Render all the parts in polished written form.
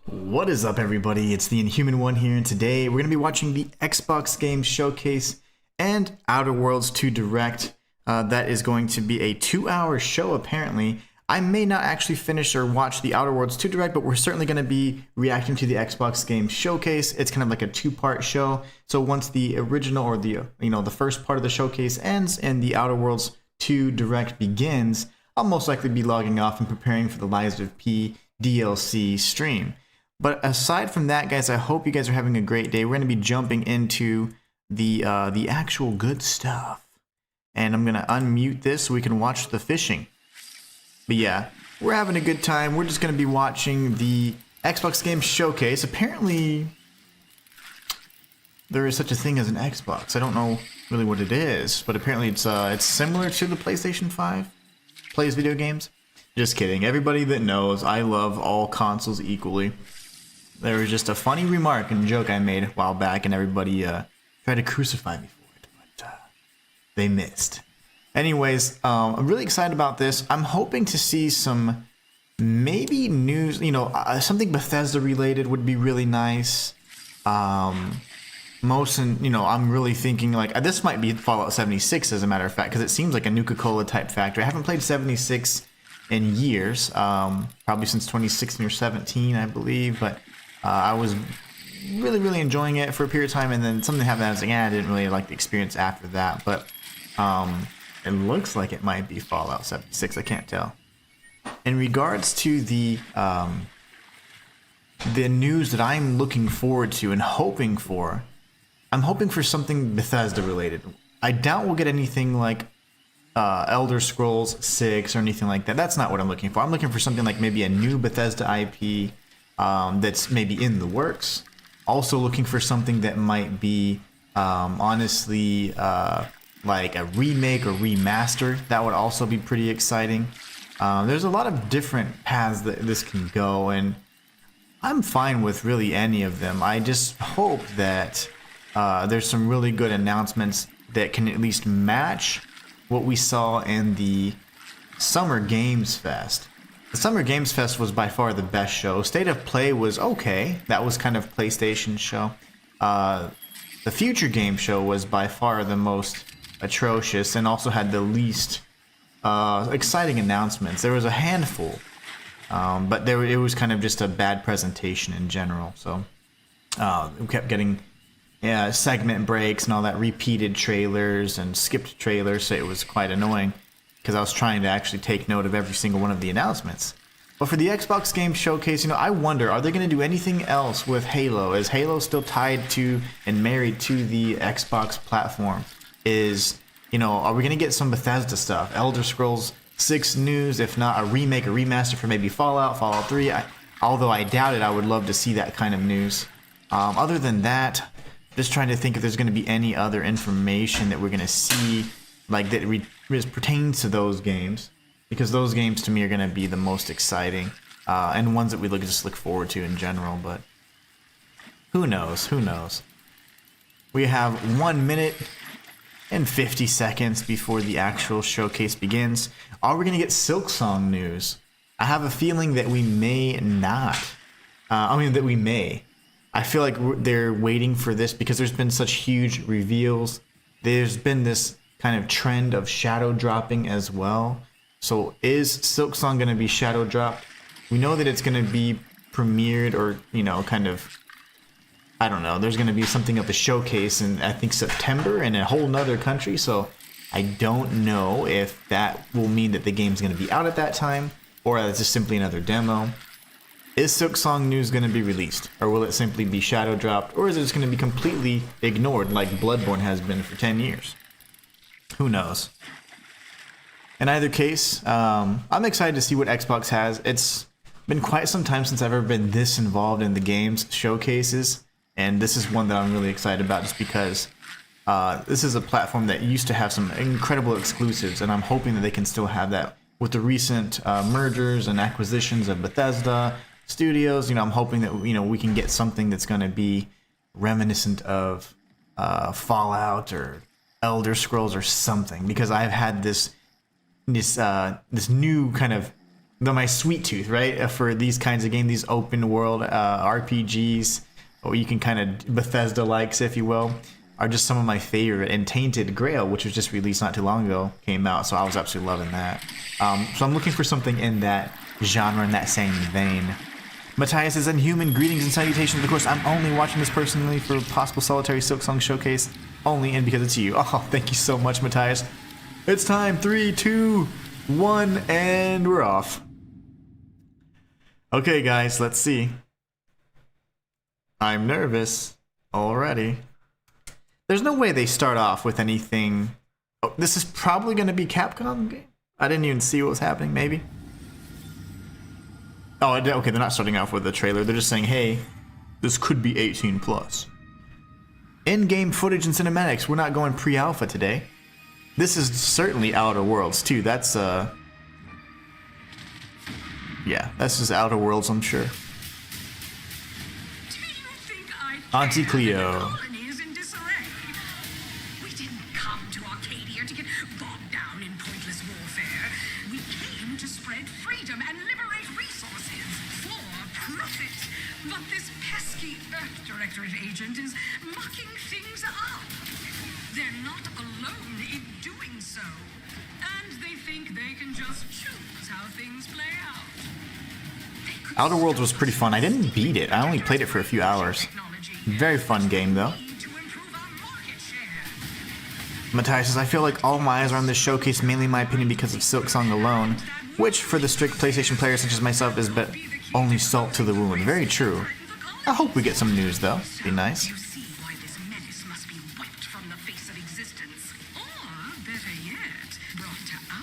What is up, everybody? It's the Inhuman One here, and today we're going to be watching the Xbox Game Showcase and Outer Worlds 2 Direct. That is going to be a 2-hour show, apparently. I may not actually finish or watch the Outer Worlds 2 Direct, but we're certainly going to be reacting to the Xbox Game Showcase. It's kind of like a two-part show. So once the original or the first part of the showcase ends and the Outer Worlds 2 Direct begins, I'll most likely be logging off and preparing for the Lies of P DLC stream. But aside from that, guys, I hope you guys are having a great day. We're going to be jumping into the actual good stuff. And I'm going to unmute this so we can watch the fishing. But yeah, we're having a good time. We're just going to be watching the Xbox Game Showcase. Apparently, there is such a thing as an Xbox. I don't know really what it is, but apparently it's similar to the PlayStation 5. Plays video games. Just kidding. Everybody that knows, I love all consoles equally. There was just a funny remark and joke I made a while back, and everybody tried to crucify me for it, but they missed. Anyways, I'm really excited about this. I'm hoping to see some maybe news, something Bethesda related would be really nice. I'm really thinking like this might be Fallout 76 as a matter of fact, because it seems like a Nuka-Cola type factory. I haven't played 76 in years, probably since 2016 or 17, I believe, but I was really enjoying it for a period of time, and then something happened. I was like, I didn't really like the experience after that. But it looks like it might be Fallout 76. I can't tell. In regards to the news that I'm looking forward to and hoping for, I'm hoping for something Bethesda related. I doubt we'll get anything like Elder Scrolls 6 or anything like that. That's not what I'm looking for. I'm looking for something like maybe a new Bethesda IP. That's maybe in the works. Also looking for something that might be honestly like a remake or remaster. That would also be pretty exciting. There's a lot of different paths that this can go, and I'm fine with really any of them. I just hope that there's some really good announcements that can at least match what we saw in the Summer Games Fest. The Summer Games Fest was by far the best show. State of Play was okay. That was kind of PlayStation's show. The Future Game Show was by far the most atrocious and also had the least exciting announcements. There was a handful, but it was kind of just a bad presentation in general. So we kept getting segment breaks and all that, repeated trailers and skipped trailers, so it was quite annoying, because I was trying to actually take note of every single one of the announcements. But for the Xbox Game Showcase, I wonder, are they going to do anything else with Halo? Is Halo still tied to and married to the Xbox platform? Are we going to get some Bethesda stuff? Elder Scrolls 6 news, if not a remake or remaster for maybe Fallout 3. Although I doubt it, I would love to see that kind of news. Other than that, just trying to think if there's going to be any other information that we're going to see like that pertains to those games, because those games to me are going to be the most exciting and ones that we just look forward to in general. But who knows? We have 1 minute and 50 seconds before the actual showcase begins. Are we going to get Silksong news? I have a feeling that we may not. That we may. I feel like they're waiting for this because there's been such huge reveals. There's been this kind of trend of shadow dropping as well. So is Silksong going to be shadow dropped? We know that it's going to be premiered or, I don't know. There's going to be something at the showcase in, I think, September in a whole nother country. So I don't know if that will mean that the game's going to be out at that time, or it's just simply another demo. Is Silksong news going to be released, or will it simply be shadow dropped, or is it just going to be completely ignored like Bloodborne has been for 10 years? Who knows? In either case, I'm excited to see what Xbox has. It's been quite some time since I've ever been this involved in the games showcases, and this is one that I'm really excited about just because this is a platform that used to have some incredible exclusives, and I'm hoping that they can still have that with the recent mergers and acquisitions of Bethesda Studios. I'm hoping that we can get something that's going to be reminiscent of Fallout or Elder Scrolls or something, because I've had this new kind of my sweet tooth, right? For these kinds of games, these open world RPGs, or you can kind of Bethesda likes, if you will, are just some of my favorite. And Tainted Grail, which was just released not too long ago, came out, so I was absolutely loving that. So I'm looking for something in that genre, in that same vein. Matthias says, Inhuman, greetings and salutations. Of course, I'm only watching this personally for possible solitary Silksong showcase, only and because it's you. Oh, thank you so much, Matthias. It's time. 3, 2, 1, and we're off. Okay, guys, let's see. I'm nervous already. There's no way they start off with anything. Oh, this is probably going to be Capcom game. I didn't even see what was happening, maybe. Oh, okay, they're not starting off with a trailer. They're just saying, hey, this could be 18 plus. In-game footage and cinematics. We're not going pre-alpha today. This is certainly Outer Worlds, too. That's, yeah, that's just Outer Worlds, I'm sure. Auntie Cleo. But this pesky Earth Directorate agent is mucking things up. They're not alone in doing so. And they think they can just choose how things play out. Outer Worlds was pretty fun. I didn't beat it. I only played it for a few hours. Very fun game, though. Matthias says, I feel like all my eyes are on this showcase, mainly in my opinion because of Silksong alone, which, for the strict PlayStation players such as myself, is but only salt to the wound. Very true. I hope we get some news, though. Be nice.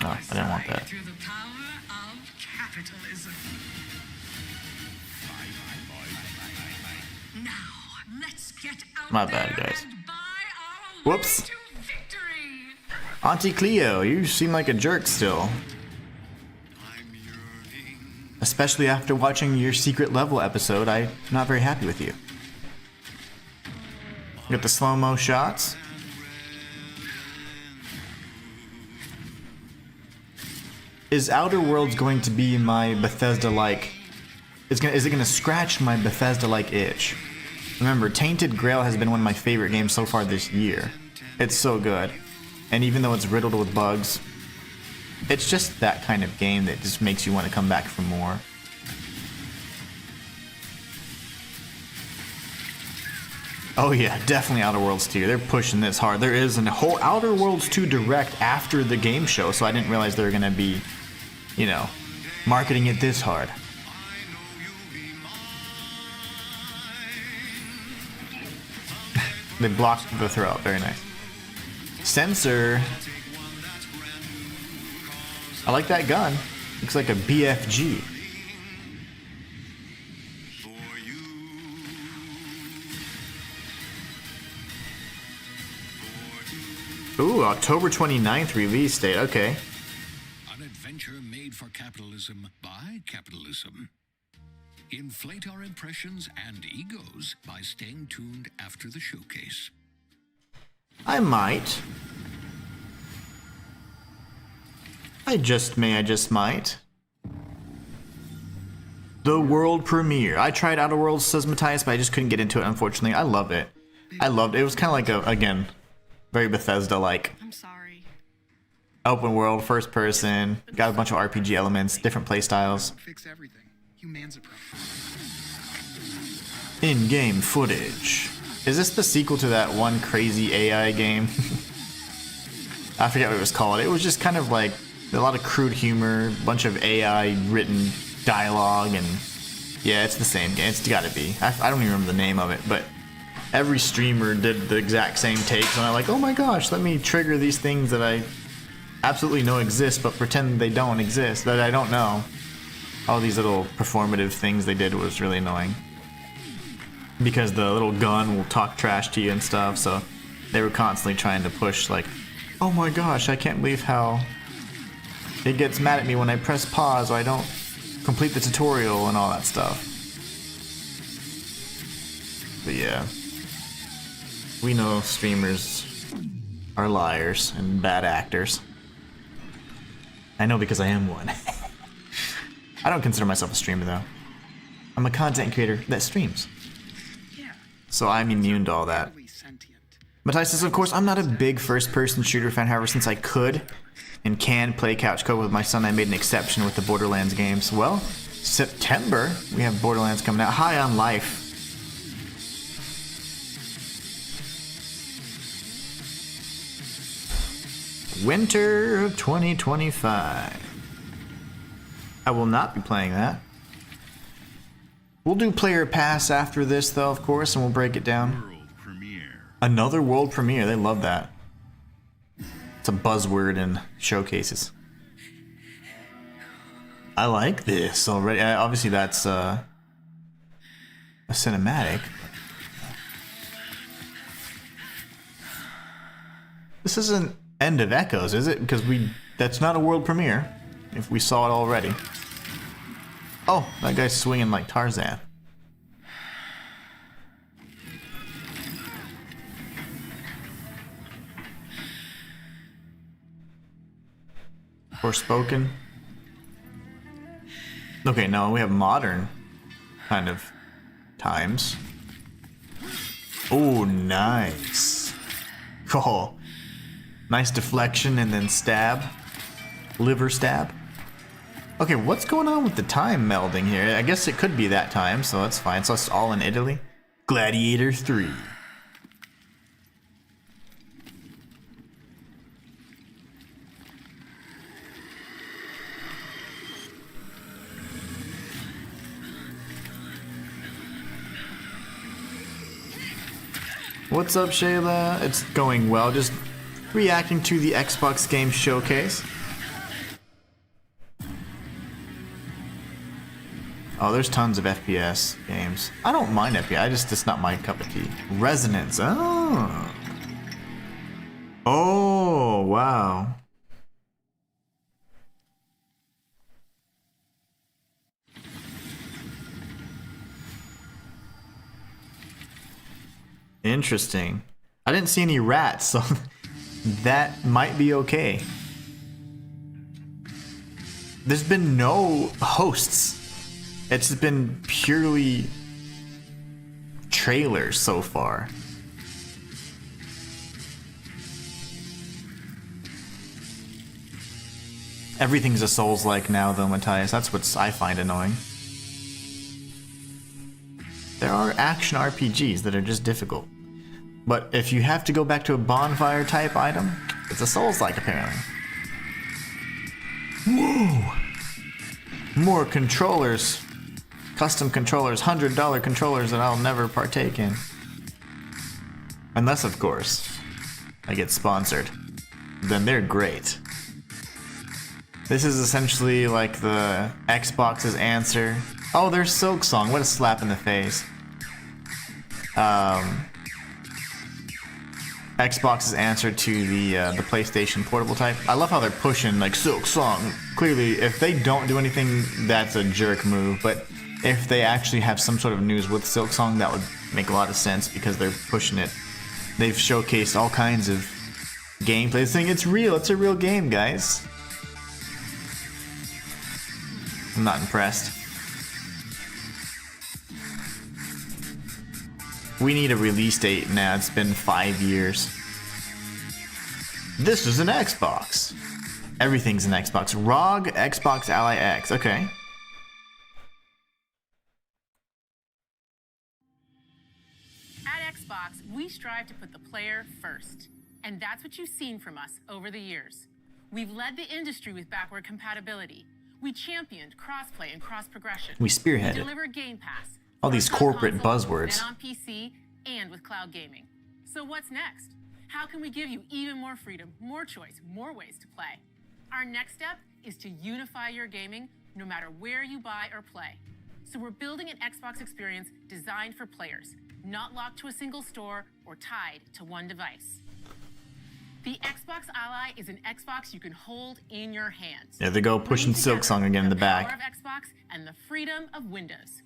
Oh, I didn't want that. My bad, guys. Whoops. Auntie Cleo, you seem like a jerk still. Especially after watching your secret level episode, I'm not very happy with you. Get the slow-mo shots. Is Outer Worlds going to be my Bethesda-like... Is it going to scratch my Bethesda-like itch? Remember, Tainted Grail has been one of my favorite games so far this year. It's so good. And even though it's riddled with bugs, it's just that kind of game that just makes you want to come back for more. Oh yeah, definitely Outer Worlds 2. They're pushing this hard. There is a whole Outer Worlds 2 Direct after the game show, so I didn't realize they were going to be, you know, marketing it this hard. They blocked the throw. Very nice. Sensor. I like that gun. Looks like a BFG. Ooh, October 29th release date. Okay. An adventure made for capitalism by capitalism. Inflate our impressions and egos by staying tuned after the showcase. I might. I just might. The world premiere. I tried Outer Worlds, says Matthias, but I just couldn't get into it, unfortunately. I loved it. I loved it. It was kind of like again, very Bethesda-like. I'm sorry. Open world, first person, got a bunch of RPG elements, different play styles. Fix everything. Human's a problem. In-game footage. Is this the sequel to that one crazy AI game? I forget what it was called. It was just kind of like a lot of crude humor, bunch of AI written dialogue, and yeah, it's the same game. It's gotta be. I don't even remember the name of it, but every streamer did the exact same takes, and I'm like, oh my gosh, let me trigger these things that I absolutely know exist, but pretend they don't exist, that I don't know. All these little performative things they did was really annoying. Because the little gun will talk trash to you and stuff, so they were constantly trying to push like, oh my gosh, I can't believe how it gets mad at me when I press pause or I don't complete the tutorial and all that stuff. But yeah, we know streamers are liars and bad actors. I know because I am one. I don't consider myself a streamer though. I'm a content creator that streams. Yeah. So I'm immune to all that. Totally sentient. Matthias says, of course, I'm not a big first-person shooter fan. However, since I could and can play couch co with my son, I made an exception with the Borderlands games. Well, September, we have Borderlands coming out. High on Life. Winter of 2025. I will not be playing that. We'll do Player Pass after this, though, of course, and we'll break it down. World premiere. Another world premiere. They love that. It's a buzzword in showcases. I like this already. Obviously, that's a cinematic. This isn't End of Echoes, is it? Because that's not a world premiere. If we saw it already. Oh, that guy's swinging like Tarzan. Forspoken. Okay, no, we have modern kind of times. Oh, nice. Oh, nice deflection and then stab. Liver stab. Okay, what's going on with the time melding here? I guess it could be that time, so that's fine. So it's all in Italy. Gladiator 3. What's up, Shayla? It's going well. Just reacting to the Xbox game showcase. Oh, there's tons of FPS games. I don't mind FPS, it's not my cup of tea. Resonance. Oh. Oh, wow. Interesting. I didn't see any rats, so that might be okay. There's been no hosts. It's been purely trailers so far. Everything's a Souls-like now, though, Matthias. That's what I find annoying. There are action RPGs that are just difficult. But if you have to go back to a bonfire type item, it's a Souls-like apparently. Whoa! More controllers. Custom controllers, $100 controllers that I'll never partake in. Unless, of course, I get sponsored. Then they're great. This is essentially like the Xbox's answer. Oh, there's Silksong. What a slap in the face. Xbox's answer to the PlayStation Portable type. I love how they're pushing like Silksong. Clearly, if they don't do anything, that's a jerk move. But if they actually have some sort of news with Silksong, that would make a lot of sense because they're pushing it. They've showcased all kinds of gameplay, saying it's real. It's a real game, guys. I'm not impressed. We need a release date now. It's been 5 years. This is an Xbox. Everything's an Xbox. ROG Xbox Ally X. Okay. At Xbox, we strive to put the player first. And that's what you've seen from us over the years. We've led the industry with backward compatibility. We championed crossplay and cross-progression. We spearheaded. We delivered Game Pass. All these first on corporate console, buzzwords. then on PC, and with cloud gaming. So what's next? How can we give you even more freedom, more choice, more ways to play? Our next step is to unify your gaming no matter where you buy or play. So we're building an Xbox experience designed for players, not locked to a single store or tied to one device. The Xbox Ally is an Xbox you can hold in your hands. There they go, pushing Silksong again in the back. The power of Xbox and the freedom of Windows.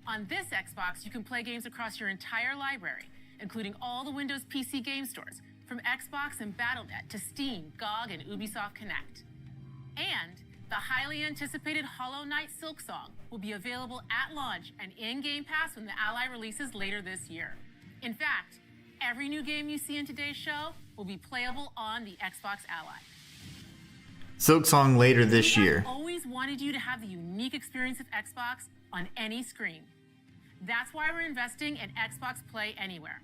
On this Xbox, you can play games across your entire library, including all the Windows PC game stores, from Xbox and Battle.net to Steam, GOG, and Ubisoft Connect. And the highly anticipated Hollow Knight Silksong will be available at launch and in Game Pass when the Ally releases later this year. In fact, every new game you see in today's show will be playable on the Xbox Ally. Silksong later this year. I've always wanted you to have the unique experience of Xbox on any screen. That's why we're investing in Xbox Play Anywhere.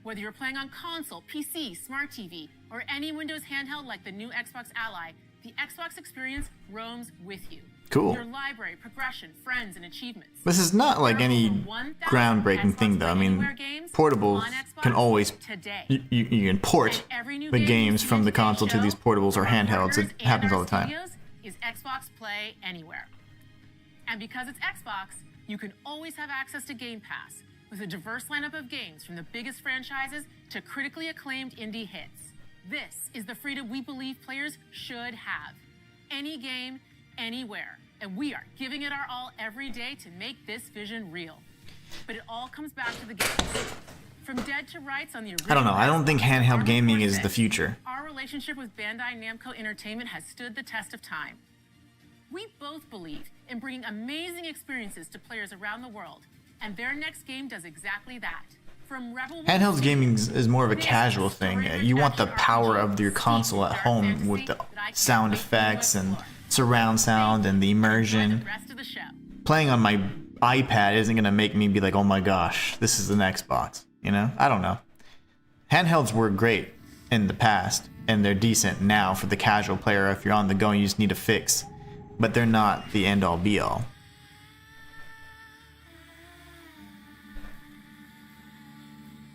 Whether you're playing on console, PC, smart TV, or any Windows handheld like the new Xbox Ally, the Xbox experience roams with you. Cool. Your library, progression, friends, and achievements. This is not like any groundbreaking thing, though. I mean, portables can always you can port the games from the console to these portables or handhelds. It happens all the time. Is Xbox Play Anywhere. And because it's Xbox, you can always have access to Game Pass with a diverse lineup of games from the biggest franchises to critically acclaimed indie hits. This is the freedom we believe players should have. Any game, anywhere. And we are giving it our all every day to make this vision real. But it all comes back to the games. From Dead to Rights on the original. I don't know. I don't think handheld gaming is the future. Our relationship with Bandai Namco Entertainment has stood the test of time. We both believe in bringing amazing experiences to players around the world, and their next game does exactly that. From Rebel Handheld gaming is more of a casual thing. You want the power of your console at home with the sound effects and surround sound and the immersion. Playing on my iPad isn't going to make me be like, oh my gosh, this is an Xbox. You know? I don't know. Handhelds were great in the past, and they're decent now for the casual player. If you're on the go and you just need a fix. But they're not the end-all be-all.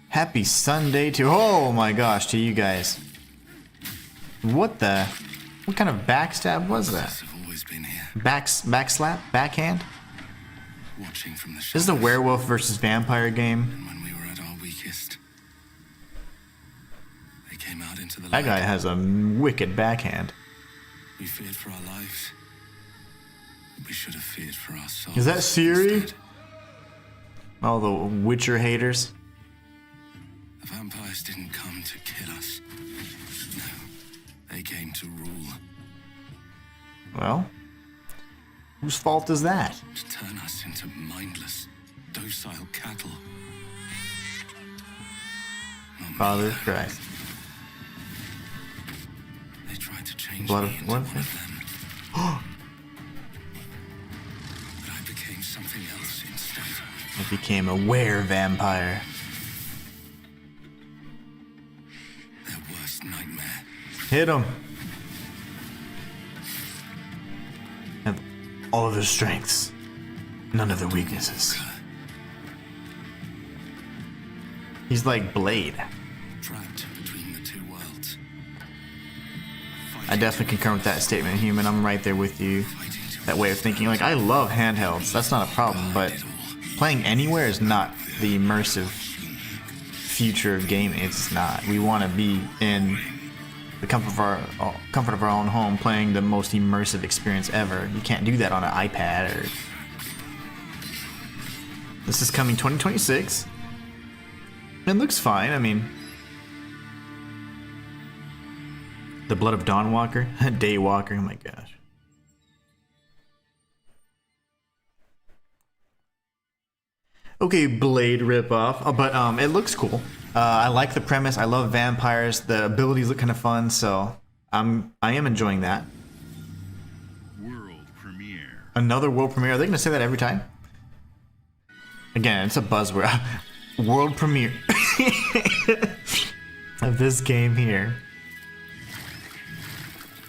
Happy Sunday to... Oh my gosh, to you guys. What the... What kind of backstab was that? Backslap? Backhand? This is the werewolf versus vampire game. When we were at our weakest, they came out into the That guy has a wicked backhand. We feared for our lives. We should have feared for our souls. Is that Siri? Instead, All the Witcher haters. the vampires didn't come to kill us. No, they came to rule. Well, whose fault is that? To turn us into mindless, docile cattle. Not me, Father though. Christ. They tried to change Blood me of into what? one of them. But I became something else instead. It became a were-vampire. Their worst nightmare. Hit him. Have all of his strengths, none of the weaknesses. He's like Blade. Trapped between the two worlds. I definitely concur with that statement, Human. I'm right there with you. That way of thinking. Like, I love handhelds. That's not a problem, but playing anywhere is not the immersive future of gaming. It's not. We want to be in the comfort of our own home playing the most immersive experience ever. You can't do that on an iPad or... This is coming 2026. It looks fine. I mean... The Blood of Dawnwalker? Daywalker, oh my gosh. Okay, Blade ripoff, but it looks cool. I like the premise. I love vampires. The abilities look kind of fun, so I am enjoying that. World premiere. Another world premiere. Are they gonna say that every time? Again, it's a buzzword. World premiere of this game here.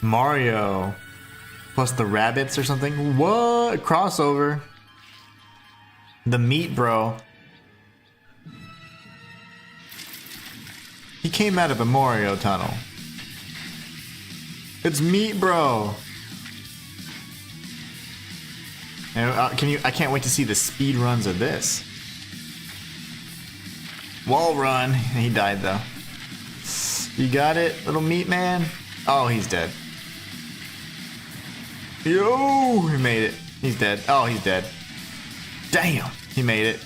Mario plus the rabbits or something. What? Crossover. The meat bro. He came out of a Mario tunnel. It's meat bro. And, I can't wait to see the speed runs of this. Wall run. He died though. You got it, little meat man? Oh, he's dead. Yo, he made it. He's dead. Oh, he's dead. Damn, he made it.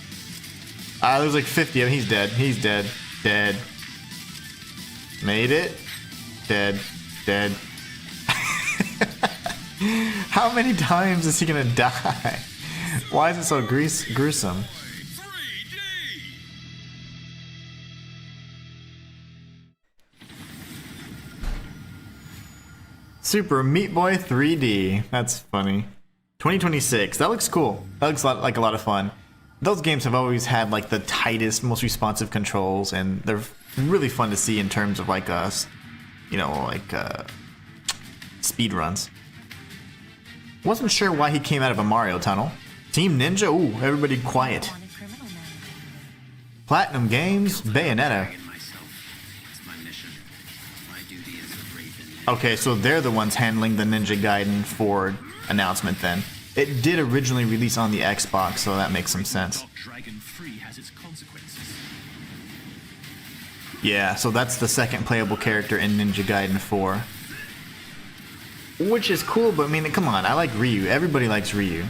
There's like 50 of him. He's dead. He's dead. Dead. Made it. Dead. Dead. How many times is he gonna die? Why is it so gruesome? 3D! Super Meat Boy 3D. That's funny. 2026. That looks cool. That looks like a lot of fun. Those games have always had like the tightest, most responsive controls, and they're really fun to see in terms of like speed runs. Wasn't sure why he came out of a Mario tunnel. Team Ninja. Ooh, everybody quiet. Platinum Games. Bayonetta. Okay, so they're the ones handling the Ninja Gaiden 4 announcement then. It did originally release on the Xbox, so that makes some sense. Yeah, so that's the second playable character in Ninja Gaiden 4. Which is cool, but I mean, come on, I like Ryu. Everybody likes Ryu.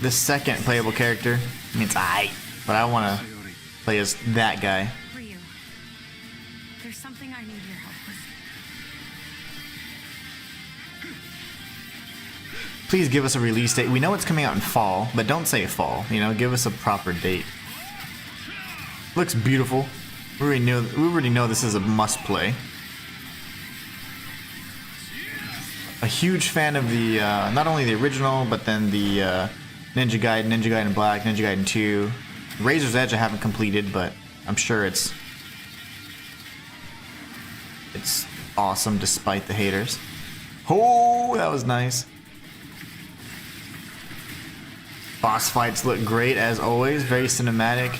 The second playable character, I mean, it's aight, but I want to play as that guy. Ryu, there's something I need your help with. Please give us a release date. We know it's coming out in fall, but don't say fall. You know, give us a proper date. Looks beautiful. We already know this is a must play. A huge fan of the not only the original, but then the Ninja Gaiden Black, Ninja Gaiden 2. Razor's Edge I haven't completed, but I'm sure it's awesome despite the haters. Oh, that was nice. Boss fights look great as always, very cinematic.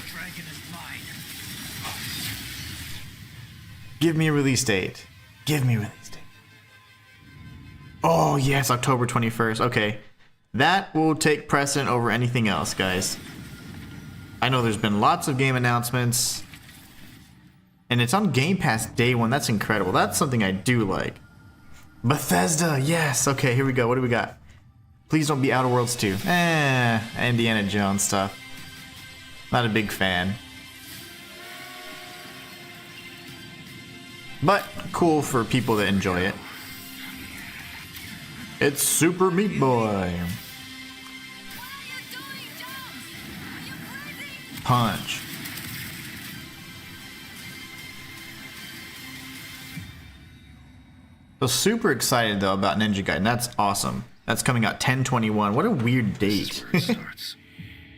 Give me a release date. Give me a release date. Oh yes, October 21st. Okay. That will take precedent over anything else, guys. I know there's been lots of game announcements. And it's on Game Pass day one. That's incredible. That's something I do like. Bethesda, yes. Okay, here we go. What do we got? Please don't be Outer Worlds 2. Indiana Jones stuff. Not a big fan. But cool for people that enjoy it. It's Super Meat Boy. Punch. So super excited though about Ninja Gaiden. That's awesome. That's coming out 10/21. What a weird date.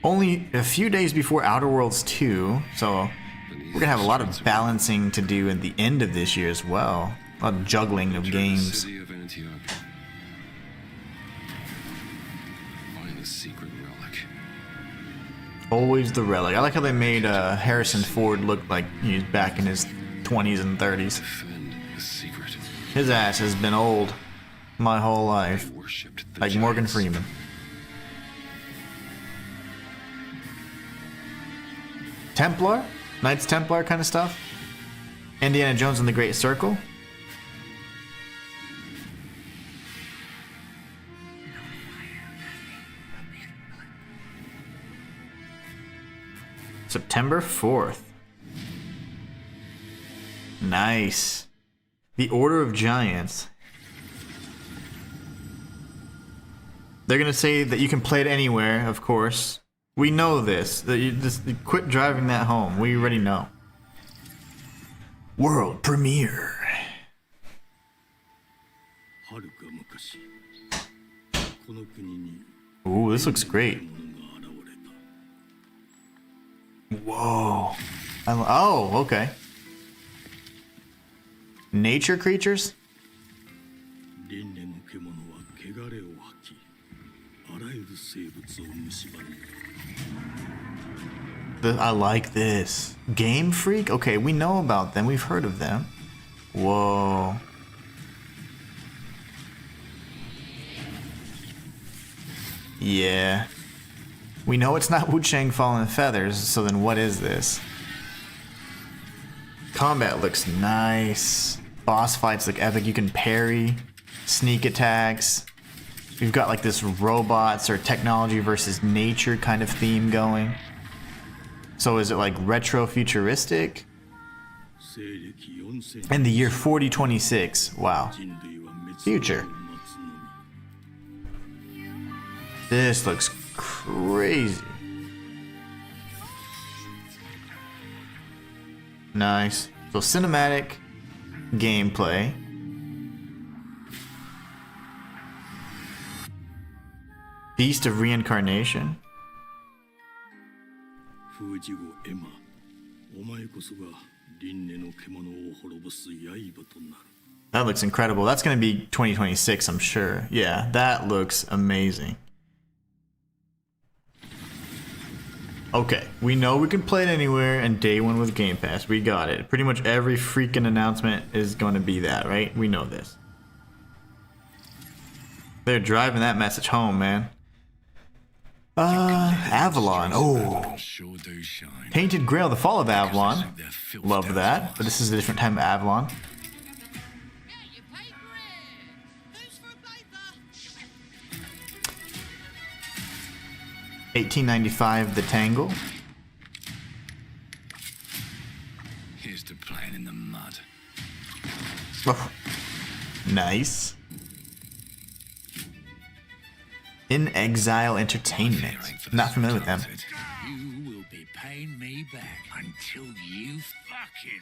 Only a few days before Outer Worlds 2, so we're gonna have a lot of balancing to do at the end of this year as well. A lot of juggling of games. Always the relic. I like how they made Harrison Ford look like he's back in his 20s and 30s. His ass has been old my whole life. Like Morgan Freeman. Templar? Knights Templar kind of stuff? Indiana Jones and the Great Circle? September 4th. Nice. The Order of Giants. They're gonna say that you can play it anywhere, of course. We know this. That you just quit driving that home. We already know. World premiere. Ooh, this looks great. Whoa. Oh, okay. Nature creatures? I like this. Game Freak? Okay, we know about them. We've heard of them. Whoa. Yeah. We know it's not Wu-Chang Fallen Feathers, so then what is this? Combat looks nice. Boss fights look epic. You can parry, sneak attacks. We've got like this robots or technology versus nature kind of theme going. So is it like retro futuristic? In the year 4026. Wow. Future. This looks crazy. Nice. So cinematic gameplay. Beast of Reincarnation. That looks incredible. That's going to be 2026, I'm sure. Yeah, that looks amazing. Okay, we know we can play it anywhere and day one with Game Pass. We got it. Pretty much every freaking announcement is going to be that, right? We know this. They're driving that message home, man. Avalon. Oh. Painted Grail, the Fall of Avalon. Love that. But this is a different time of Avalon. $18.95 The Tangle. Here's to playing in the mud. Oh, nice. In Exile Entertainment. Not familiar with them. You will be paying me back until you fucking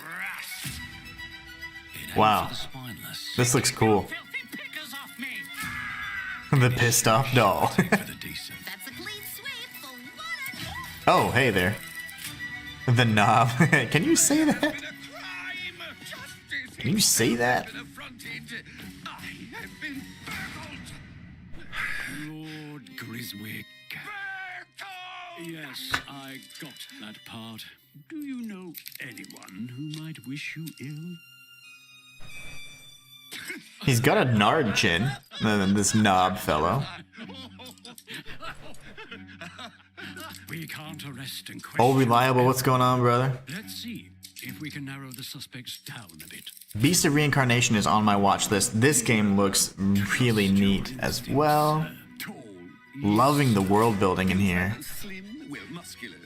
rust. It ain't Wow. for the spineless. This looks cool. Filthy pickers off me. The pissed off doll. For the decent. That's a clean sweep for what Oh, hey there. The knob. Can you say that? Can you say that? Lord Griswick. Yes, I got that part. Do you know anyone who might wish you ill? He's got a nard chin. This knob fellow. We can't arrest and question. Old Reliable, what's going on, brother? Let's see if we can narrow the suspects down a bit. Beast of Reincarnation is on my watch list. This game looks really neat as well. Tall, Loving the world building in here. slim, well muscular.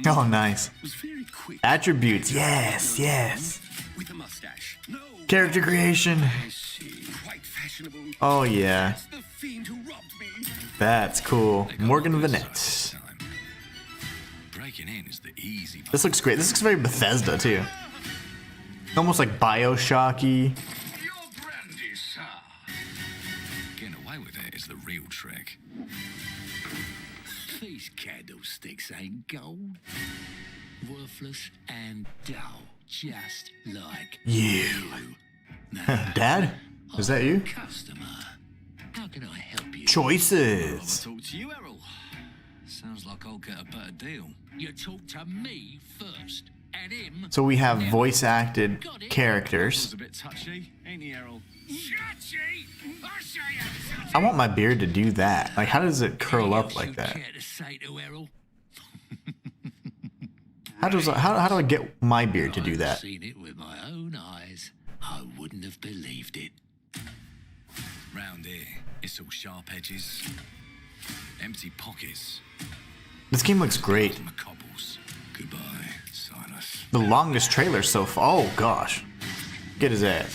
Oh, nice. Was very quick. Attributes, yes, yes. With a mustache. No. Character creation. I see. Quite fashionable. Oh, yeah. It's the fiend who robbed me. That's cool. Morgan Vanette. Breaking in is the easy part. This looks great. This looks very Bethesda, too. Almost like Bioshocky. Your brandy, sir. Getting away with it is the real trick. These candlesticks ain't gold. Worthless and dull. Just like You. Dad? Is that you? customer. How can I help you? Choices. Talk to you, Errol. Sounds like I'll get a better deal. You talk to me first, and him. So we have voice acted characters. A bit touchy, ain't he, Errol? Touchy? I say I'm I want my beard to do that. Like, how does it curl up like that? Care to say to Errol? How do I get my beard to do that? I've seen it with my own eyes. I wouldn't have believed it. Round here, it's all sharp edges, empty pockets. This game looks great. Cobbles. Goodbye, Silas. The longest trailer so far. Oh gosh, get his ass.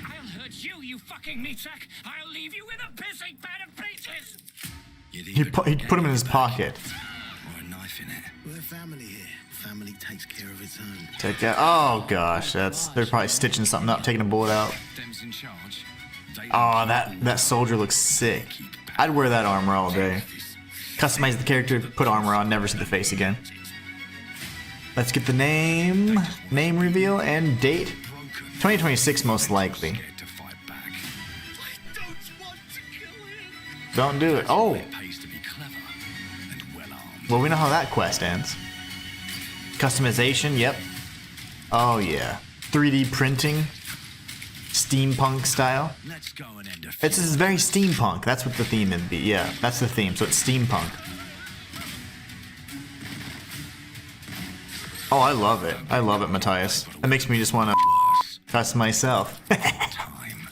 I'll hurt you, you fucking meatsack. I'll leave you with a pissing bed of peaches. He put him in his pocket. Or a knife in it. We're family here. Family takes care of its own. Take that. Oh gosh, they're probably stitching something up, taking a bullet out. Them's in charge. They Oh, that soldier looks sick. I'd wear that armor all day. Customize the character, put armor on, never see the face again. Let's get the name reveal, and date. 2026 most likely. scared to fight back. I don't want to kill him. Don't do it. Oh, It pays to be clever and well armed. well, we know how that quest ends. Customization, yep. Oh yeah. 3D printing. Steampunk style. Let's go and end a It's very steampunk. That's what the theme would be. Yeah, that's the theme. So it's steampunk. Oh, I love it. I love it, Matthias. That makes me just want to cuss myself. time.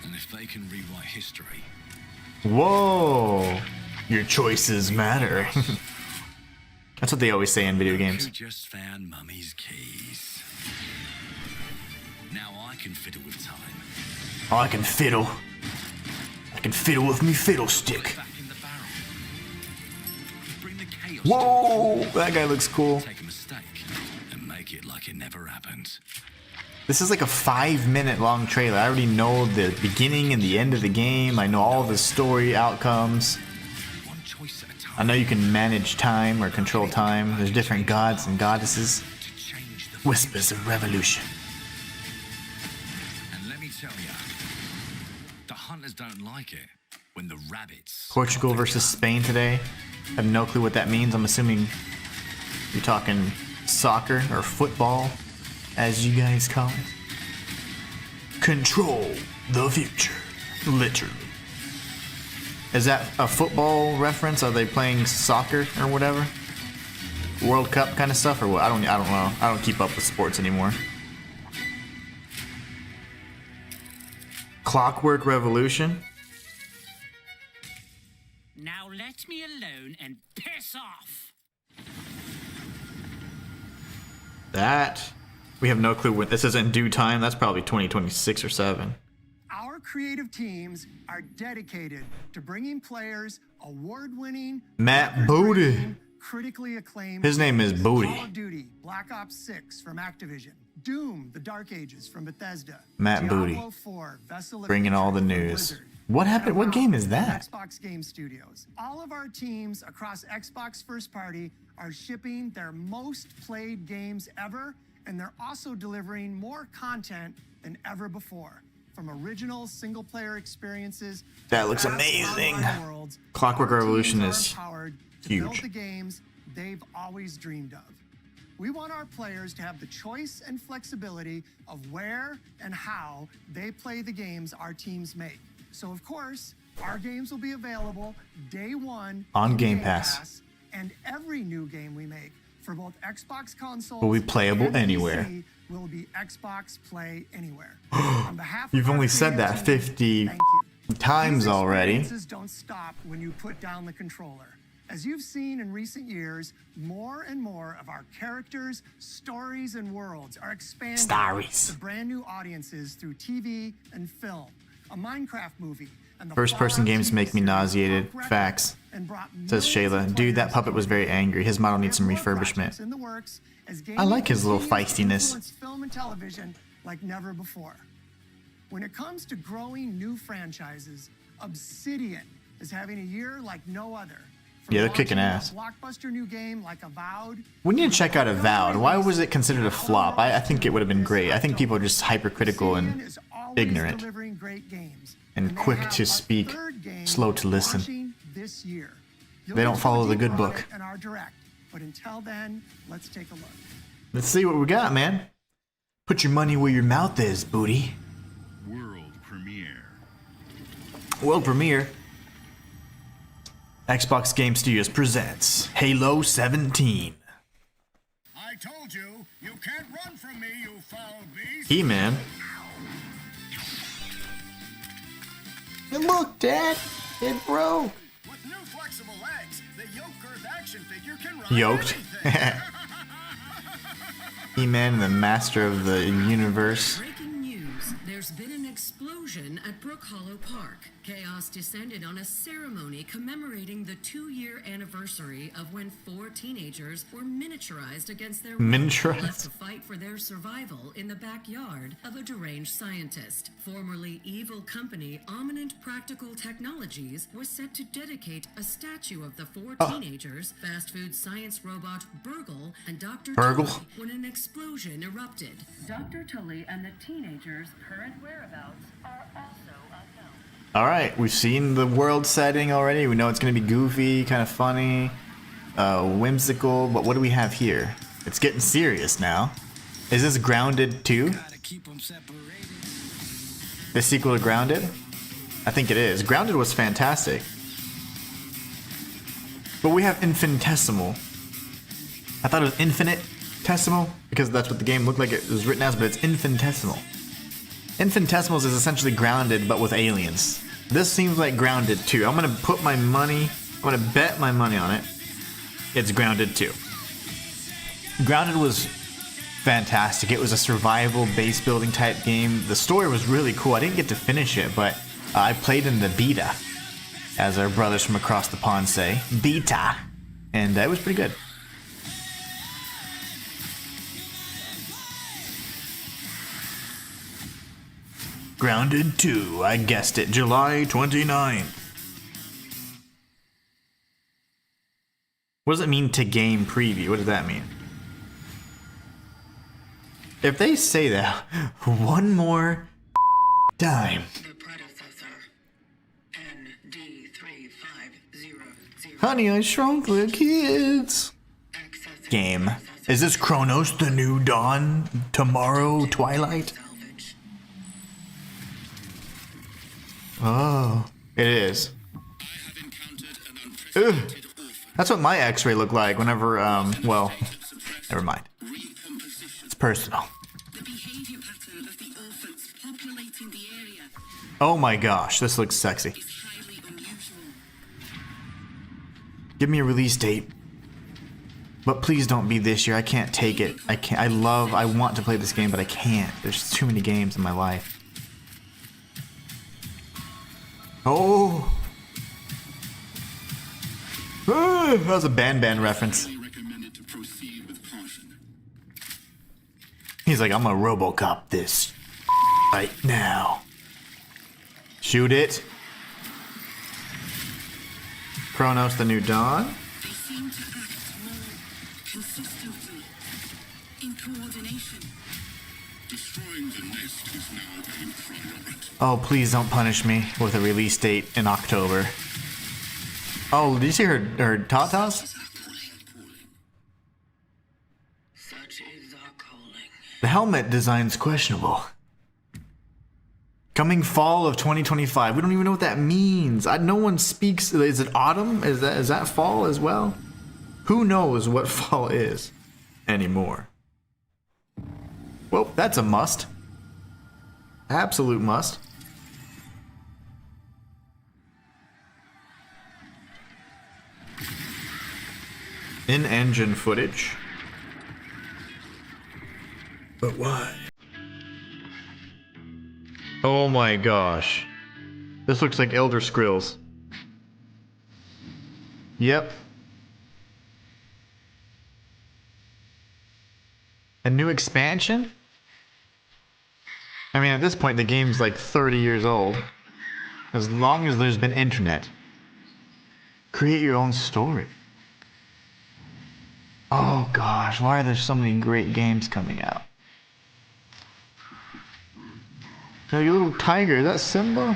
And if they can rewrite history, Whoa. Your choices matter. That's what they always say in video who games. just found Mummy's keys? Now I can fiddle with time. Oh, I can fiddle. can fiddle with me fiddlestick. Back in the barrel. Bring the chaos. Whoa, that guy looks cool. Take a mistake and make it like it never happened. This is like a 5-minute long trailer. I already know the beginning and the end of the game. I know all the story outcomes. One choice at a time I know you can manage time or control time. There's different gods and goddesses. to change the Whispers of revolution. And let me tell you, the hunters don't like it when the rabbits. Portugal versus Spain today. I have no clue what that means. I'm assuming you're talking soccer or football, as you guys call it. Control the future. Literally. Is that a football reference? Are they playing soccer or whatever? World Cup kind of stuff or what? I don't know. I don't keep up with sports anymore. Clockwork Revolution. Now let me alone and piss off. That we have no clue what this is in due time. That's probably 2026 or 7. Our creative teams are dedicated to bringing players award-winning, Matt Booty. record-breaking, critically acclaimed. His name is games. Booty. Call of Duty, Black Ops 6 from Activision, Doom: The Dark Ages from Bethesda, Matt Diablo Booty. 4, Vessel of Bringing all the Victory from news. Blizzard, What happened? What game is from that? Xbox Game Studios. All of our teams across Xbox First Party are shipping their most played games ever, and they're also delivering more content than ever before. From original single-player experiences, That to looks vast amazing. online worlds, Clockwork our Revolution teams are is empowered to huge. build the games they've always dreamed of. We want our players to have the choice and flexibility of where and how they play the games our teams make. So, of course, our games will be available day one On in Game Pass. and every new game we make for both Xbox consoles Will be playable and anywhere. PC will be Xbox Play Anywhere. On behalf of You've our only said creative that team, 50 thank you. times These already. experiences don't stop when you put down the controller. As you've seen in recent years, more and more of our characters, stories, and worlds are expanding Stories. to brand new audiences through TV and film. A Minecraft movie and the First-person Fallout games TV make me series nauseated. broke Facts. records and brought Says millions of Shayla. Dude, that players puppet was very angry. His model needs some we have more refurbishment. projects in the works as I like his little gaming continues to feistiness. influence film and television like never before. When it comes to growing new franchises, Obsidian is having a year like no other. From Yeah, they're kicking launching a ass. blockbuster new game like Avowed. We need to check out Avowed. Why was it considered a flop? I think it would have been great. I think people are just hypercritical Obsidian and is always ignorant. delivering great games, and they quick have to a speak, third game slow to listen. launching this year. You'll They get don't to follow go the deeper good on book. it in our direct, but until then, let's take a look. Let's see what we got, man. Put your money where your mouth is, booty. World premiere. World premiere. Xbox Game Studios presents Halo 17. I told you, you can't run from me, you foul beast. He-Man. And look, Dad, it broke. With new flexible legs, the yoke girth action figure can run Yoked. anything. He-Man and the master of the universe. Breaking news. There's been an explosion at Brook Hollow Park. Chaos descended on a ceremony commemorating the 2-year anniversary of when 4 teenagers were miniaturized against their will, Miniaturized? left to fight for their survival in the backyard of a deranged scientist. Formerly evil company Ominent Practical Technologies was set to dedicate a statue of the 4 teenagers, fast food science robot Burgle and Dr. Burgle? Tully, when an explosion erupted. Dr. Tully and the teenagers' current whereabouts are also unknown. Alright, we've seen the world setting already. We know it's going to be goofy, kind of funny, whimsical, but what do we have here? It's getting serious now. Is this Grounded 2? Gotta keep them separated. The sequel to Grounded? I think it is. Grounded was fantastic. But we have Infinitesimal. I thought it was Infinitesimal because that's what the game looked like it was written as, but it's Infinitesimal. Infinitesimals is essentially Grounded, but with aliens. This seems like Grounded 2. I'm gonna put my money, I'm gonna bet my money on it. It's Grounded 2. Grounded was fantastic. It was a survival base building type game. The story was really cool. I didn't get to finish it, but I played in the beta, as our brothers from across the pond say, beta, and it was pretty good. Grounded 2, I guessed it, July 29th. What does it mean to game preview? What does that mean? If they say that one more time. The predecessor, ND3500. Honey, I Shrunk the Kids. Game. Is this Chronos the New Dawn? Tomorrow Twilight? Oh, it is. Ugh. That's what my x-ray looked like whenever, well, never mind. It's personal. Oh my gosh, this looks sexy. Give me a release date. But please don't be this year. I can't take it. I want to play this game, but I can't. There's too many games in my life. Oh! That was a Ban reference. He's like, I'm gonna RoboCop this right now. Shoot it. Chronos the New Dawn. They seem to act more consistently, in coordination. Destroying the nest is now a priority. Oh, please don't punish me with a release date in October. Oh, did you see her tatas? Such is our calling. The helmet design's questionable. Coming fall of 2025. We don't even know what that means. No one speaks. Is it autumn? Is that fall as well? Who knows what fall is anymore? Well, that's a must. Absolute must. In-engine footage. But why? Oh my gosh. This looks like Elder Scrolls. Yep. A new expansion? I mean, at this point, the game's like 30 years old. As long as there's been internet. Create your own story. Oh gosh, why are there so many great games coming out? Now, your little tiger, is that Simba?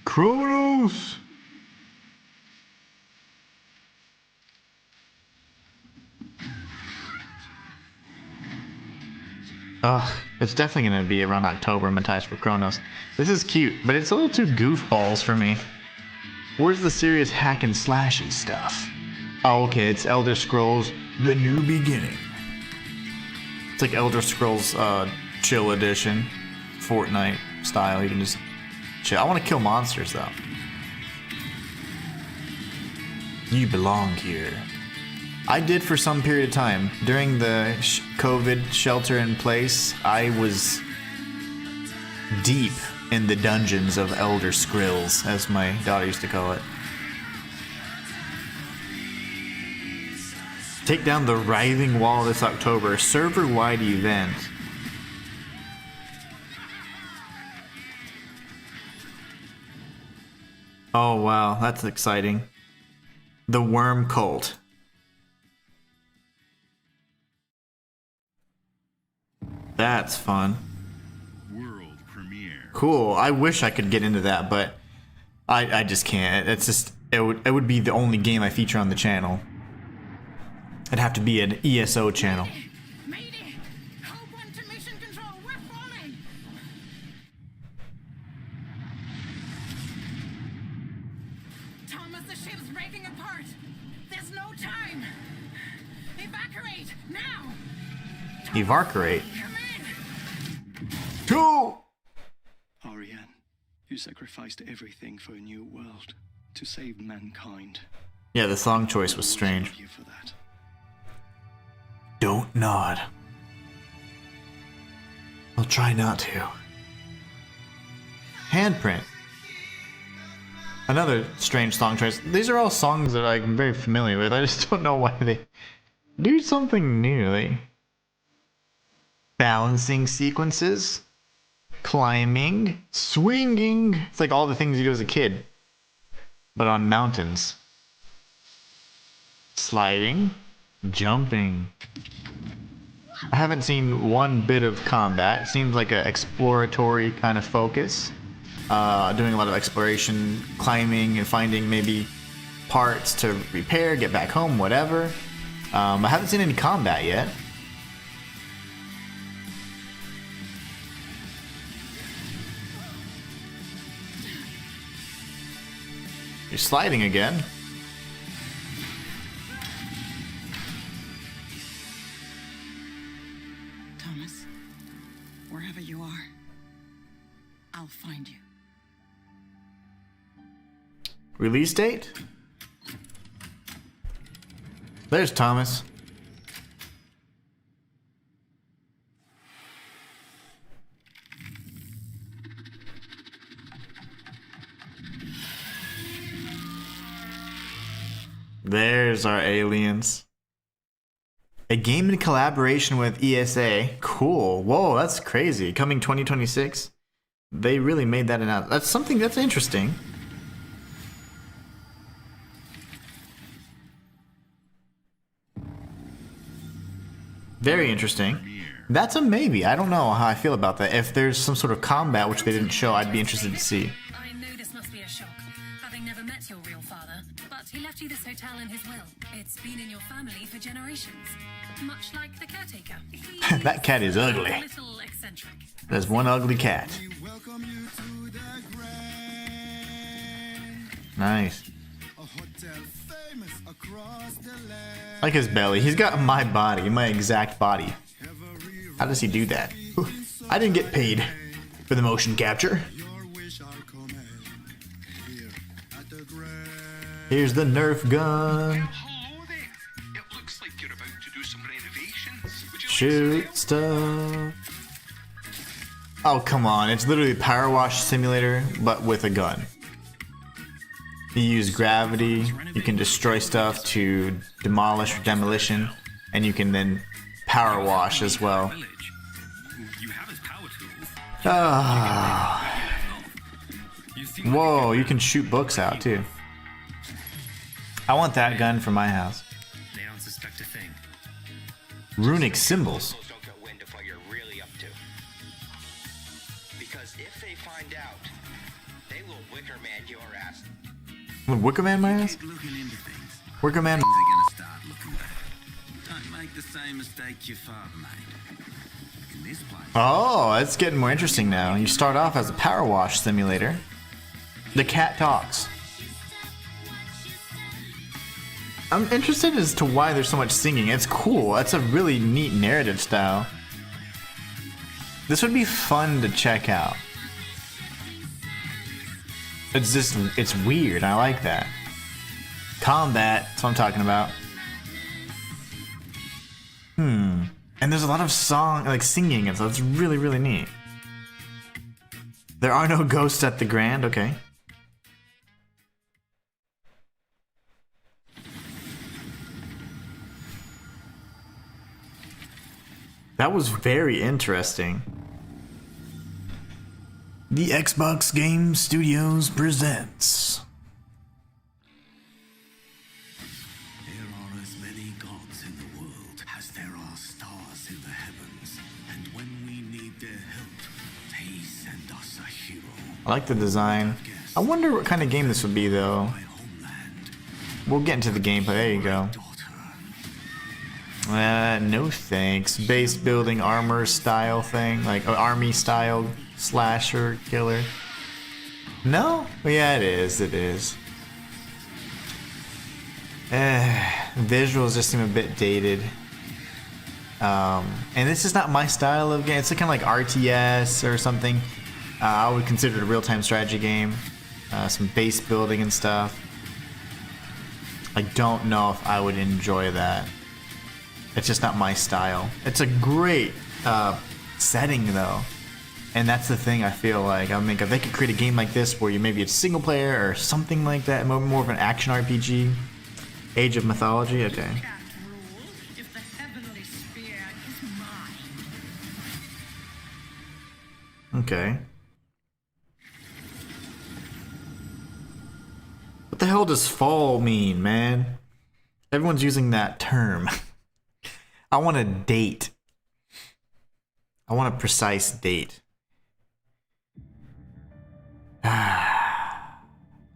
Chronos! Ugh, it's definitely gonna be around October, Matthias, for Chronos. This is cute, but it's a little too goofballs for me. Where's the serious hack and slashy stuff? Oh, okay, it's Elder Scrolls The New Beginning. It's like Elder Scrolls Chill Edition. Fortnite style, you can just chill. I want to kill monsters though. You belong here. I did for some period of time. During the COVID shelter in place, I was deep in the dungeons of Elder Scrolls, as my daughter used to call it. Take down the writhing wall this October, a server-wide event. Oh wow, that's exciting. The Worm Cult. That's fun. World premiere. Cool. I wish I could get into that, but I just can't. It's just it would be the only game I feature on the channel. It'd have to be an ESO channel. Mayday! Hold one to mission control. We're falling. Thomas, the ship's breaking apart. There's no time. Evacuate now. Evacuate. Come in. Go! Ariane, you sacrificed everything for a new world to save mankind. Yeah, the song choice was strange. Love you for that. Don't nod. I'll try not to. Handprint. Another strange song choice. These are all songs that I'm very familiar with. I just don't know why they do something new. They balancing sequences, climbing, swinging. It's like all the things you do as a kid, but on mountains. Sliding, jumping. I haven't seen one bit of combat. It seems like an exploratory kind of focus. Doing a lot of exploration, climbing, and finding maybe parts to repair, get back home, whatever. I haven't seen any combat yet. You're sliding again. Thomas, wherever you are, I'll find you. Release date? There's Thomas. There's our aliens. A game in collaboration with ESA. Cool. Whoa, that's crazy. Coming 2026. They really made that announcement. That's something that's interesting. Very interesting. That's a maybe. I don't know how I feel about that. If there's some sort of combat, which they didn't show, I'd be interested to see. I know this must be a shock, having never met your real father, but he left you this hotel in his will. It's been in your family for generations, much like the caretaker. That cat is ugly. A little eccentric. There's one ugly cat. Nice. I like his belly. He's got my body, my exact body. How does he do that? I didn't get paid for the motion capture. Here's the Nerf gun. Shoot stuff. Oh, come on. It's literally a power wash simulator, but with a gun. You use gravity, you can destroy stuff to demolish or demolition, and you can then power wash as well. Ah. Whoa, you can shoot books out too. I want that gun for my house. They don't suspect a thing. Runic symbols. Don't get wind of what you're really up to. Because if they find out, they will Wicker Man your ass. Would Wicker Man my ass? Looking into things. Wicker Man. Things are gonna start looking better. Don't make the same mistake your father made. In this place. Oh, it's getting more interesting now. You start off as a power wash simulator. The cat talks. I'm interested as to why there's so much singing. It's cool. That's a really neat narrative style. This would be fun to check out. It's just, it's weird. I like that. Combat, that's what I'm talking about. And there's a lot of singing, and so it's really, really neat. There are no ghosts at the Grand, okay. That was very interesting. The Xbox Game Studios presents. There are as many gods in the world as there are stars in the heavens. And when we need their help, they send us a hero. I like the design. I wonder what kind of game this would be though. My homeland. We'll get into the gameplay. There you go. No thanks. Base building armor style thing, like army style slasher killer. No? Yeah, it is. It is. Visuals just seem a bit dated. And this is not my style of game. It's kind of like RTS or something. I would consider it a real-time strategy game. Some base building and stuff. I don't know if I would enjoy that. It's just not my style. It's a great setting though, And that's the thing I feel like. I mean, if they could create a game like this where you maybe it's single player or something like that, more of an action RPG, Age of Mythology. Okay. Can't rule if the heavenly spear is mine. Okay. What the hell does fall mean, man? Everyone's using that term. I want a date. I want a precise date.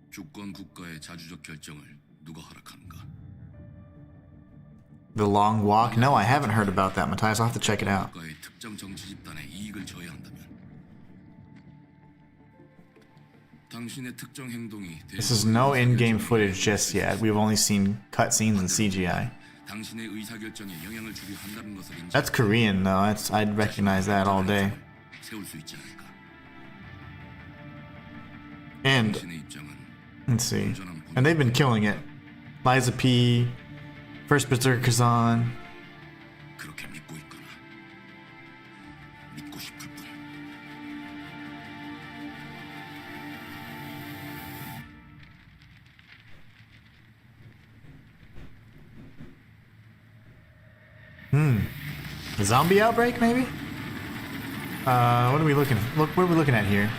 주권 국가의 자주적 결정을 누가 허락하는가? The Long Walk? No, I haven't heard about that, Matthias. I'll have to check it out. 국가의 특정 정치 집단의 이익을 저해한다면 당신의 특정 행동이 This is no in-game footage just yet. We've only seen cutscenes and CGI. 당신의 의사결정에 영향을 주려 한다는 것을 인정. That's Korean, though. I'd recognize that all day. 세울 수 있지 않을까? And 당신의 입장은 let's see. And they've been killing it. Liza P, First Berserker Kazan. 그렇게 믿고 있거나 믿고 싶을 뿐. A zombie outbreak, maybe? What are we looking? What are we looking at here?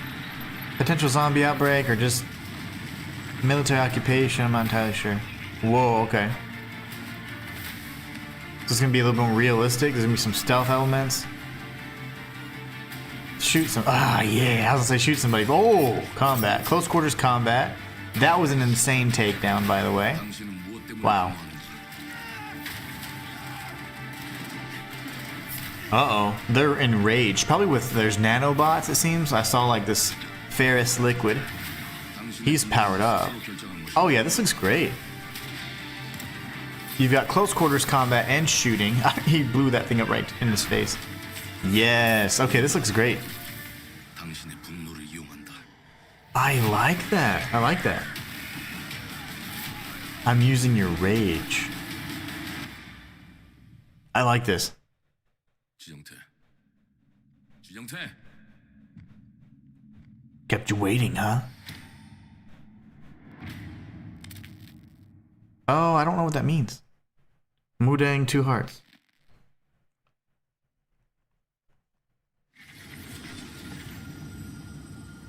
Potential zombie outbreak or just military occupation? I'm not entirely sure. Whoa, okay. Is this gonna be a little more realistic? There's gonna be some stealth elements. Shoot some. Ah, yeah. I was gonna say shoot somebody. Oh, combat. Close quarters combat. That was an insane takedown, by the way. 당신은 무엇 때문에 Wow. 방황하는가? Uh-oh. They're enraged. Probably there's nanobots, it seems. I saw like this ferrous liquid. He's powered up. Oh yeah, this looks great. You've got close quarters combat and shooting. He blew that thing up right in his face. Yes. Okay, this looks great. 당신의 분노를 이용한다. I like that. I like that. I'm using your rage. I like this. 지정태. 지정태. Kept you waiting, huh? Oh, I don't know what that means. Mudang 2 hearts.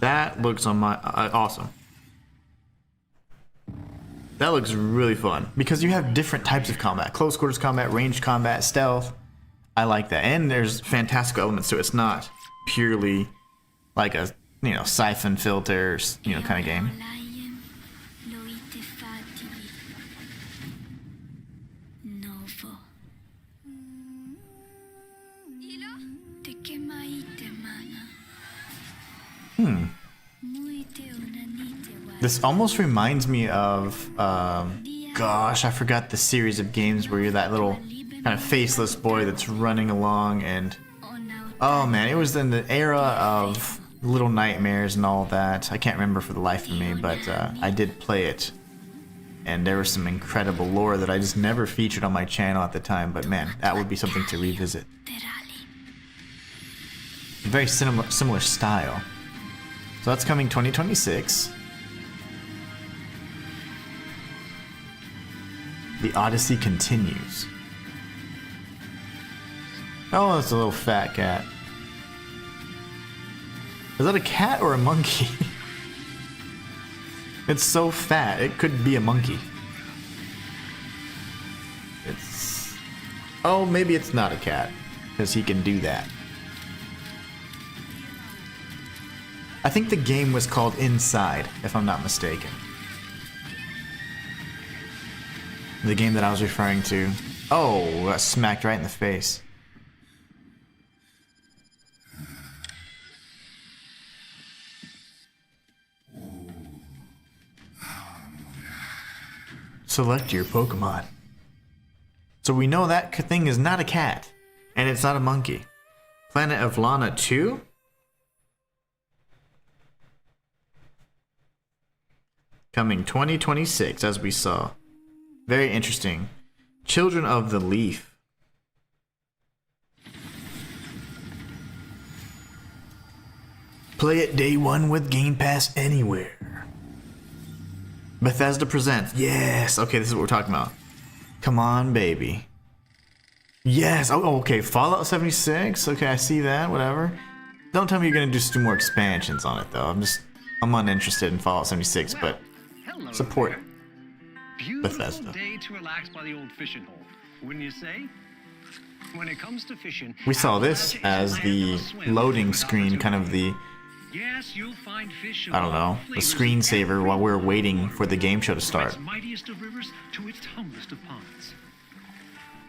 That looks on my awesome. That looks really fun because you have different types of combat: close quarters combat, ranged combat, stealth. I like that, and there's fantastic elements to it. It's not purely like a siphon filter kind of game. This almost reminds me of, gosh, I forgot the series of games where you're that little kind of faceless boy that's running along and, oh man, it was in the era of Little Nightmares and all that. I can't remember for the life of me, but I did play it. And there was some incredible lore that I just never featured on my channel at the time, but man, that would be something to revisit. Very similar style. So that's coming 2026. The Odyssey continues. Oh, that's a little fat cat. Is that a cat or a monkey? It's so fat, it could be a monkey. It's... Oh, maybe it's not a cat, because he can do that. I think the game was called Inside, if I'm not mistaken. The game that I was referring to. Oh, got smacked right in the face. Select your Pokemon. So we know that thing is not a cat, and it's not a monkey. Planet of Lana 2? Coming 2026, as we saw. Very interesting. Children of the Leaf. Play it day one with Game Pass anywhere. Bethesda presents. Yes. Okay, this is what we're talking about. Come on, baby. Yes. Oh, okay. Fallout 76. Okay, I see that. Whatever. Don't tell me you're gonna just do more expansions on it, though. I'm uninterested in Fallout 76, but support Bethesda. Day to relax by the old fishing hole, wouldn't you say? When it comes to fishing, We saw this as the loading screen, kind of the, yes, you'll find fish of I don't know, all the flavors screensaver while we're waiting for the game show to from its start. mightiest of rivers to its humblest of ponds.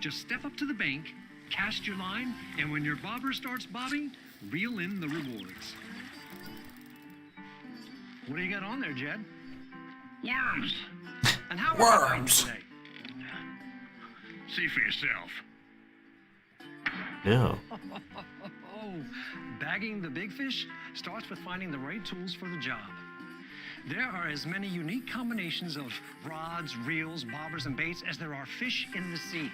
Just step up to the bank, cast your line, and when your bobber starts bobbing, reel in the rewards. What do you got on there, Jed? Worms. And how are you Worms. today? See for yourself. Ew. Oh, bagging the big fish starts with finding the right tools for the job. There are as many unique combinations of rods, reels, bobbers, and baits as there are fish in the sea.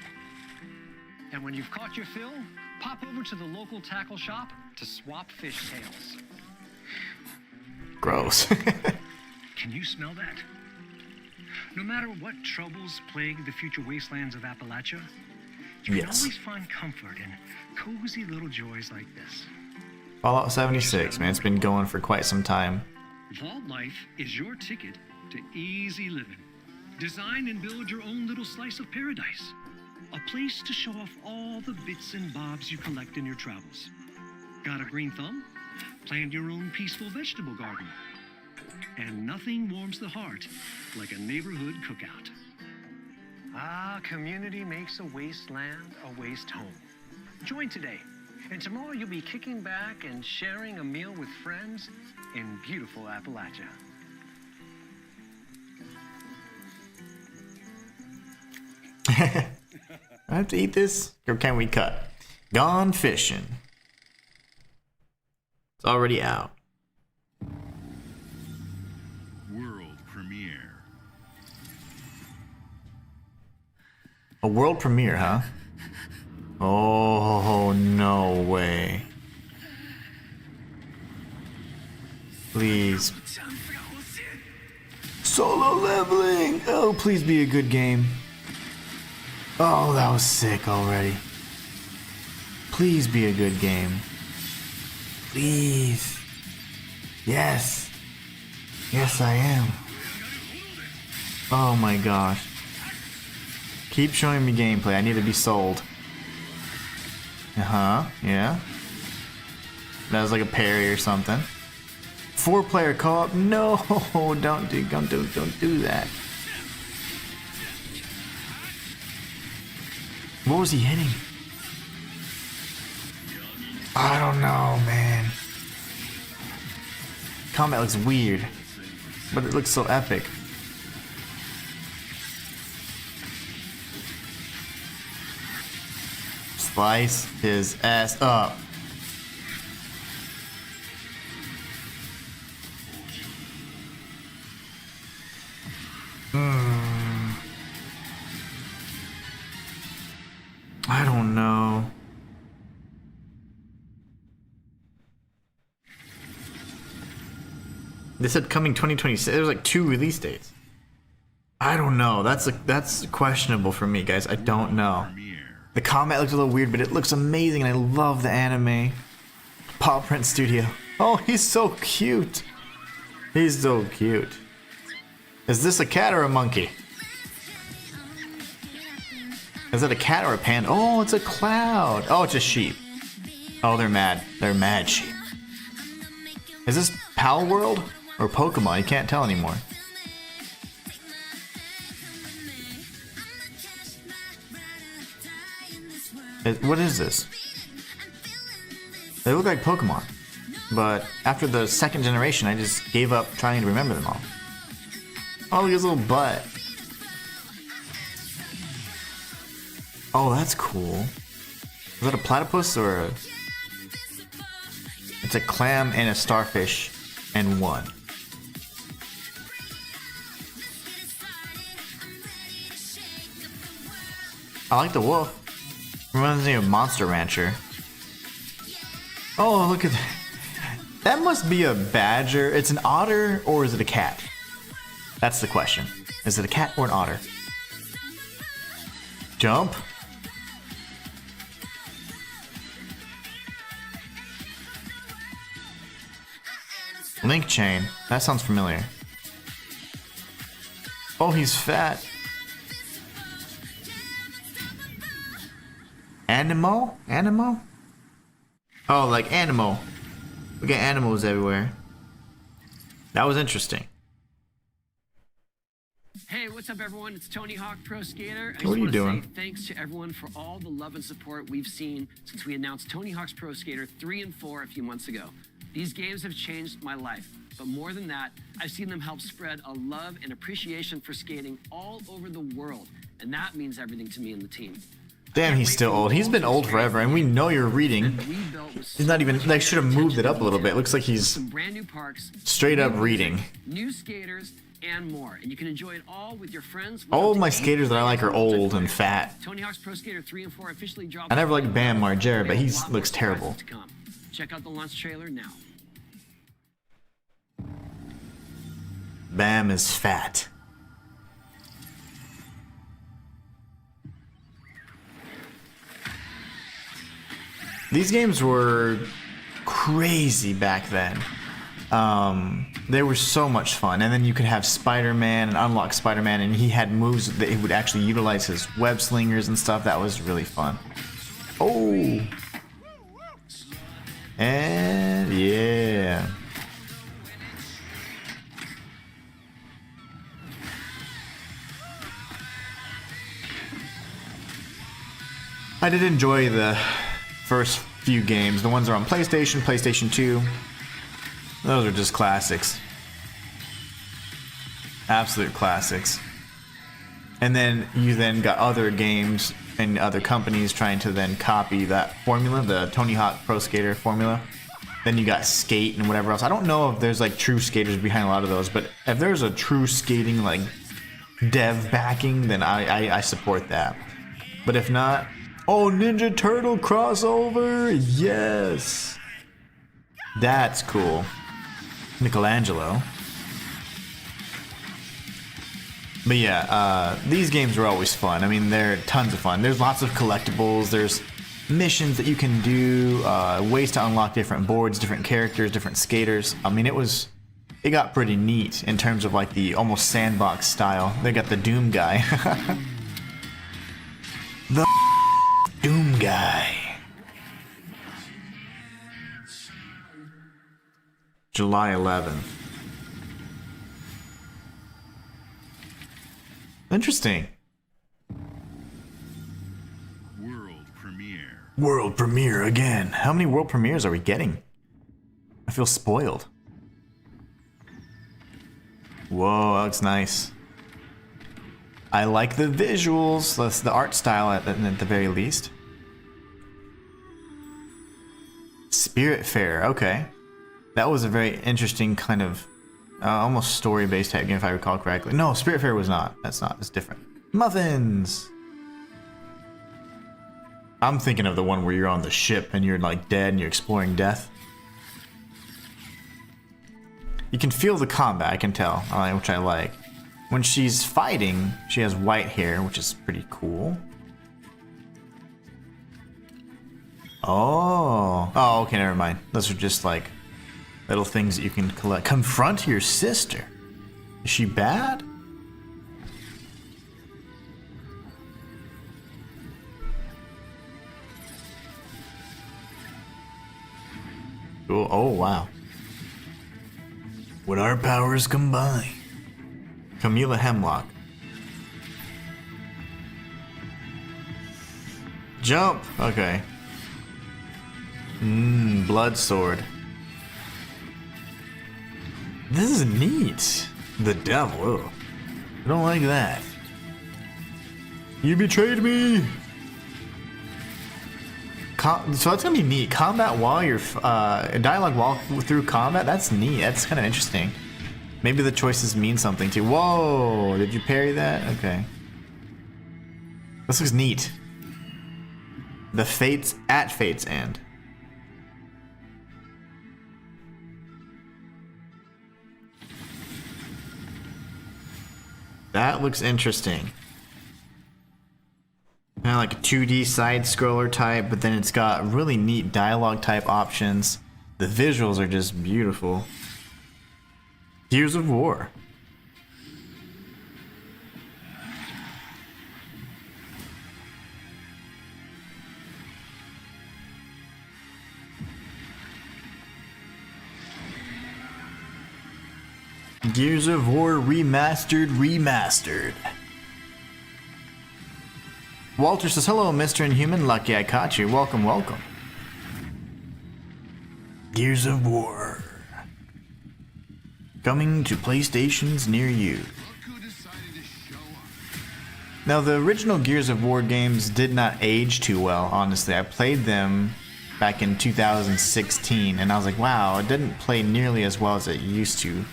And when you've caught your fill, pop over to the local tackle shop to swap fish tails. Gross. Can you smell that? No matter what troubles plague the future wastelands of Appalachia, you can Yes. always find comfort in cozy little joys like this. Fallout 76, man. It's been going for quite some time. Vault Life is your ticket to easy living. Design and build your own little slice of paradise. A place to show off all the bits and bobs you collect in your travels. Got a green thumb? Plant your own peaceful vegetable garden. And nothing warms the heart like a neighborhood cookout. Ah, community makes a wasteland a waste home. Join today, and tomorrow you'll be kicking back and sharing a meal with friends in beautiful Appalachia. I have to eat this, or can we cut? Gone fishing. It's already out. World premiere. A world premiere, huh? Oh, no way. Please. Solo leveling! Oh, please be a good game. Oh, that was sick already. Please be a good game. Please. Yes. Yes, I am. Oh my gosh. Keep showing me gameplay. I need to be sold. Uh-huh. Yeah. That was like a parry or something. 4-player co-op? No, don't do that. What was he hitting? I don't know, man. Combat looks weird, but it looks so epic. Slice his ass up. I don't know. They said coming 2026. There's like 2 release dates. I don't know. That's questionable for me, guys. I don't know. The combat looks a little weird, but it looks amazing, and I love the anime. Paw Print Studio. Oh, he's so cute. He's so cute. Is this a cat or a monkey? Is it a cat or a panda? Oh, it's a cloud. Oh, it's a sheep. Oh, they're mad. They're mad sheep. Is this Pal World or Pokemon? You can't tell anymore. What is this? They look like Pokemon. But after the 2nd generation, I just gave up trying to remember them all. Oh, look at his little butt. Oh, that's cool. Is that a platypus or a... It's a clam and a starfish and one. I like the wolf. Reminds me of Monster Rancher. Oh, look at that. That must be a badger. It's an otter or is it a cat? That's the question. Is it a cat or an otter? Jump. Link chain. That sounds familiar. Oh, he's fat. Animo? Animo? Oh, like Animo. We got animals everywhere. That was interesting. Hey, what's up, everyone? It's Tony Hawk Pro Skater. I What are you just doing? want to say thanks to everyone for all the love and support we've seen since we announced Tony Hawk's Pro Skater 3 and 4 a few months ago. These games have changed my life, but more than that, I've seen them help spread a love and appreciation for skating all over the world, and that means everything to me and the team. Damn, he's still old. He's been old forever, and we know you're reading. He's not even. They should have moved it up a little bit. It looks like he's brand new parks, straight up reading. new skaters, and more. And you can enjoy it all with your friends. All of my skaters that I like are old and fat. Tony Hawk's Pro Skater 3 and 4 officially dropped. I never liked Bam Margera, but he A lot looks more terrible. surprises to come. Check out the launch trailer now. Bam is fat. These games were crazy back then. They were so much fun, and then you could have Spider-Man and unlock Spider-Man, and he had moves that he would actually utilize his web slingers and stuff. That was really fun. Oh, and yeah. I did enjoy the first few games. The ones that are on PlayStation, PlayStation 2. Those are just classics. Absolute classics. And then you then got other games and other companies trying to then copy that formula, the Tony Hawk Pro Skater formula. Then you got Skate and whatever else. I don't know if there's like true skaters behind a lot of those, but if there's a true skating like dev backing, then I support that. But if not, oh, Ninja Turtle crossover, yes, that's cool. Michelangelo. But yeah, these games were always fun. I mean, they're tons of fun. There's lots of collectibles. There's missions that you can do, ways to unlock different boards, different characters, different skaters. I mean, it got pretty neat in terms of like the almost sandbox style. They got the Doom guy. The Doom guy. July 11th. Interesting. World premiere. World premiere again. How many world premieres are we getting? I feel spoiled. Whoa, that looks nice. I like the visuals. That's the art style at the very least. Spirit Fair, okay. That was a very interesting kind of almost story-based type game if I recall correctly. No, Spirit Fair was not. That's not. It's different. Muffins! I'm thinking of the one where you're on the ship and you're like dead and you're exploring death. You can feel the combat, I can tell, which I like. When she's fighting, she has white hair, which is pretty cool. Oh. Oh, okay, never mind. Those are just like little things that you can collect. Confront your sister. Is she bad? Cool. Oh, wow. When our powers combine. Camila Hemlock. Jump. Okay. Blood sword. This is neat. The devil. Ugh. I don't like that. You betrayed me. So that's gonna be neat. Combat while you're dialogue while through combat. That's neat. That's kind of interesting. Maybe the choices mean something too. Whoa! Did you parry that? Okay. This looks neat. The Fates at Fate's End. That looks interesting. Kind of like a 2D side scroller type, but then it's got really neat dialogue type options. The visuals are just beautiful. Gears of War. Gears of War remastered. Walter says, hello, Mr. Inhuman. Lucky I caught you. Welcome, welcome. Gears of War. Coming to PlayStations near you. Now, the original Gears of War games did not age too well, honestly. I played them back in 2016, and I was like, wow, it didn't play nearly as well as it used to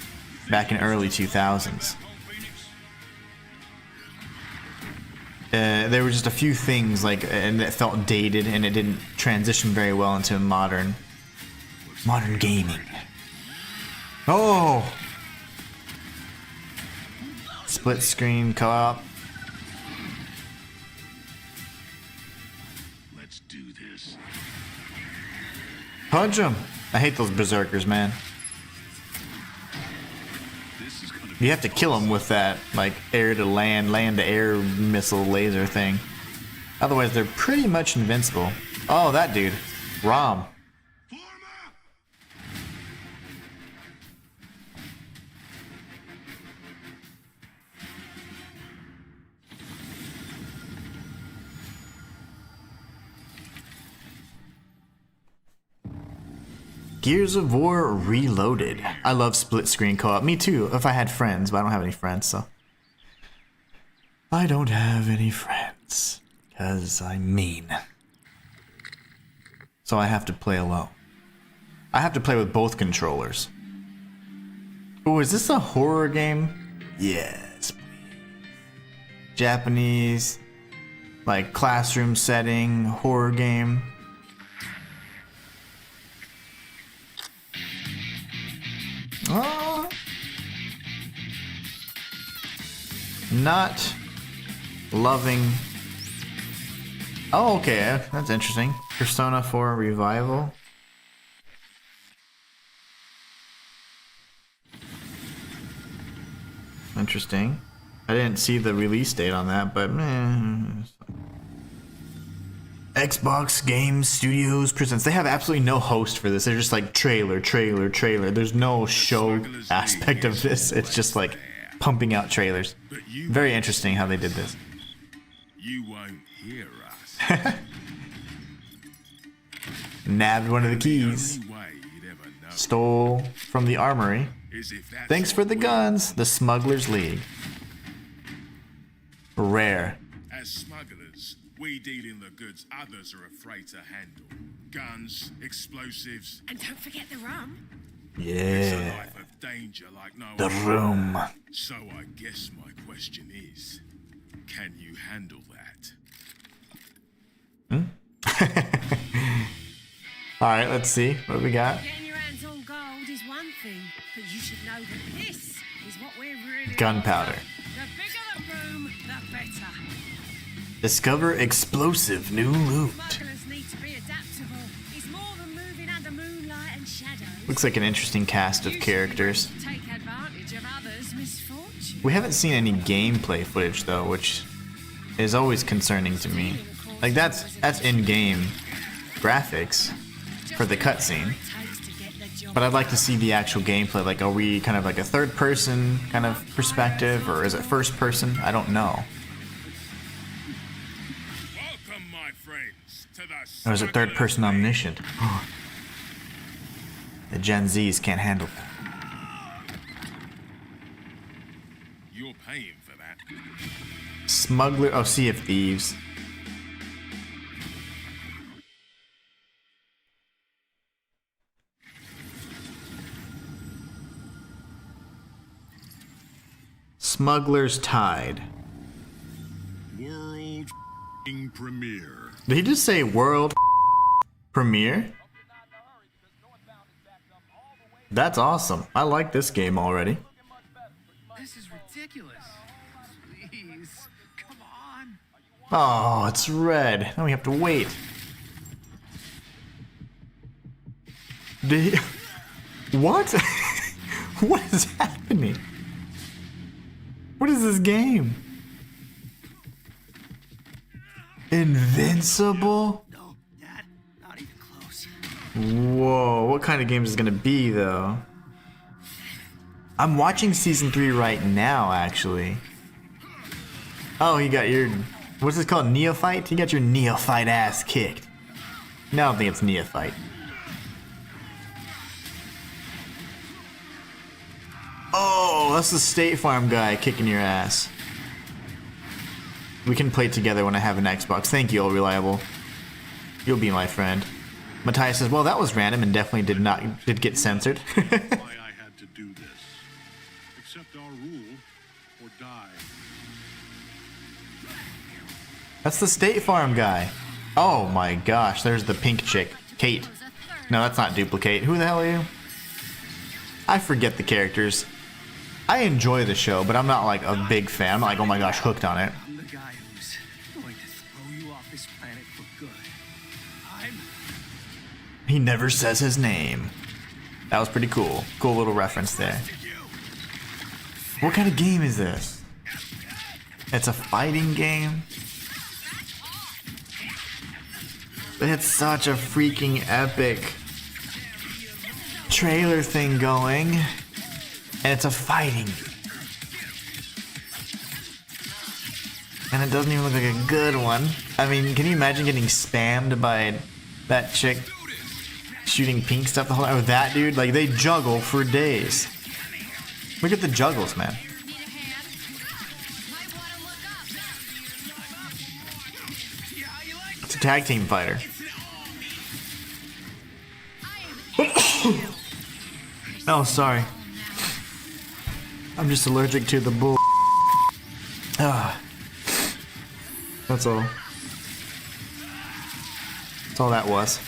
back in early 2000s. There were just a few things and it felt dated, and it didn't transition very well into modern gaming. Oh, split screen co-op. Let's do this. Punch him! I hate those berserkers, man. You have to kill them with that, like, air to land, land to air missile laser thing. Otherwise, they're pretty much invincible. Oh, that dude. Rom. Gears of War Reloaded. I love split screen co-op. Me too, if I had friends, but I don't have any friends, so. I don't have any friends, because I'm mean. So I have to play alone. I have to play with both controllers. Oh, is this a horror game? Yes, please. Japanese, like classroom setting, horror game. Oh. Not loving. Oh, okay, that's interesting. Persona 4 Revival. Interesting. I didn't see the release date on that, but Xbox Game Studios presents. They have absolutely no host for this. They're just like trailer. There's no show aspect of this. It's just like pumping out trailers. Very interesting how they did this. You won't hear us. Nabbed one of the keys. Stole from the armory. Thanks for the guns. The Smugglers League. Rare. As smugglers, we deal in the goods others are afraid to handle. Guns, explosives. And don't forget the rum. It's a Yeah. life of danger like no The other. room. So I guess my question is, can you handle that? Alright, let's see. What do we got? Getting your hands on gold is one thing, but you should know that this is what we're really Gunpowder. after. The bigger the room, the better. Discover explosive new loot. Smugglers need to be adaptable. It's more than moving under moonlight and shadows. Looks like an interesting cast of characters. Take advantage of others' misfortune. We haven't seen any gameplay footage though, which is always concerning to me. Like that's in-game graphics for the cutscene. But I'd like to see the actual gameplay. Like, are we kind of like a third-person kind of perspective, or is it first-person? I don't know. Welcome, my friends, to the Or is it third-person omniscient? The Gen Zs can't handle that. You're paying for that. Smuggler. Oh, Sea of Thieves. Smuggler's Tide. World premiere. Did he just say world premiere? That's awesome. I like this game already. This is ridiculous. Oh, it's red. Now we have to wait. What? What is happening? What is this game? Invincible? No, Dad, not even close. Whoa, what kind of game is it gonna be though? I'm watching season 3 right now, actually. Oh, you got your, what's this called, neophyte? You got your neophyte ass kicked. No, I don't think it's neophyte. Oh, that's the State Farm guy kicking your ass. We can play together when I have an Xbox. Thank you, All Reliable. You'll be my friend. Matthias says, well, that was random and definitely did get censored. Why I had to do this. Accept our rule or die. That's the State Farm guy. Oh my gosh, there's the pink chick. Kate. No, that's not Duplicate. Who the hell are you? I forget the characters. I enjoy the show, but I'm not like a big fan. I'm not like, oh my gosh, hooked on it. I'm the guy who's going to throw you off this planet for good. He never says his name. That was pretty cool. Cool little reference there. What kind of game is this? It's a fighting game? It's such a freaking epic trailer thing going. And it's a fighting. And it doesn't even look like a good one. I mean, can you imagine getting spammed by that chick shooting pink stuff the whole time? Or that dude? Like, they juggle for days. Look at the juggles, man. It's a tag team fighter. Oh, sorry. I'm just allergic to the bull. Ah. That's all. That's all that was.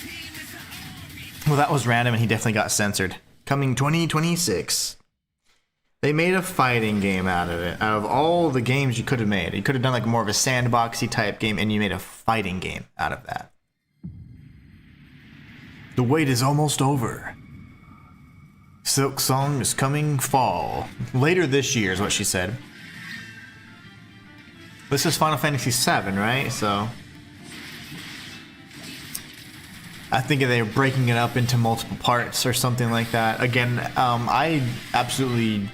Well, that was random and he definitely got censored. Coming 2026. They made a fighting game out of it. Out of all the games you could have made. You could have done like more of a sandboxy type game and you made a fighting game out of that. The wait is almost over. Silk Song is coming fall. Later this year is what she said. This is Final Fantasy VII, right? So I think they were breaking it up into multiple parts or something like that. Again, I absolutely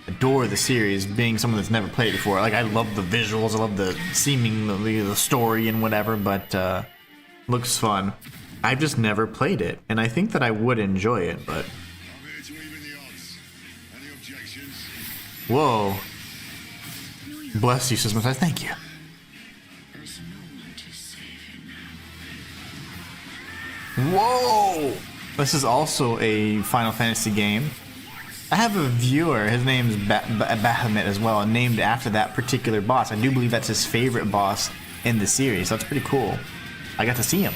adore the series, being someone that's never played it before. Like, I love the visuals, I love the seemingly the story and whatever, but looks fun. I've just never played it, and I think that I would enjoy it, but whoa. Bless you, Sister. Thank you. Whoa! This is also a Final Fantasy game. I have a viewer, his name's Bahamut as well, named after that particular boss. I do believe that's his favorite boss in the series. That's pretty cool. I got to see him.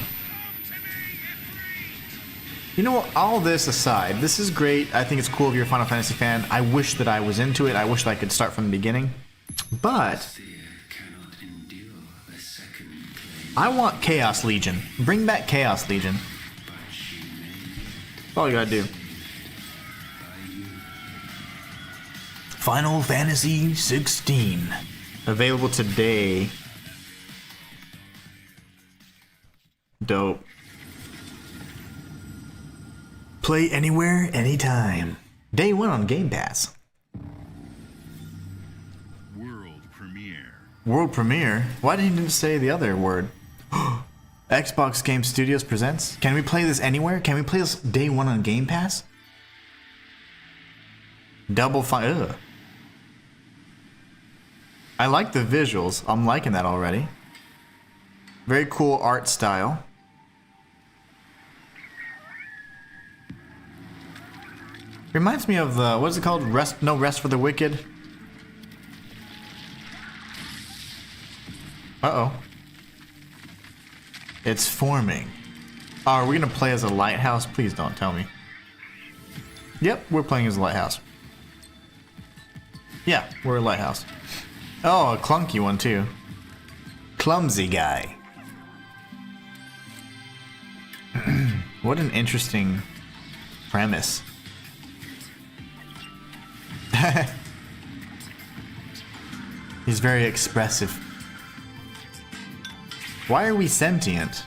You know what, all this aside, this is great. I think it's cool if you're a Final Fantasy fan. I wish that I was into it. I wish that I could start from the beginning. But I want Chaos Legion. Bring back Chaos Legion. That's all you gotta do. Final Fantasy 16. Available today. Dope. Play anywhere, anytime. Day 1 on Game Pass. World premiere. World premiere? Why didn't you say the other word? Xbox Game Studios presents? Can we play this anywhere? Can we play this day 1 on Game Pass? Double Fine. Ugh. I like the visuals. I'm liking that already. Very cool art style. Reminds me of the, what is it called? Rest for the Wicked. Uh-oh. It's forming. Oh, are we gonna play as a lighthouse? Please don't tell me. Yep, we're playing as a lighthouse. Yeah, we're a lighthouse. Oh, a clunky one too. Clumsy guy. What an interesting premise. He's very expressive. Why are we sentient?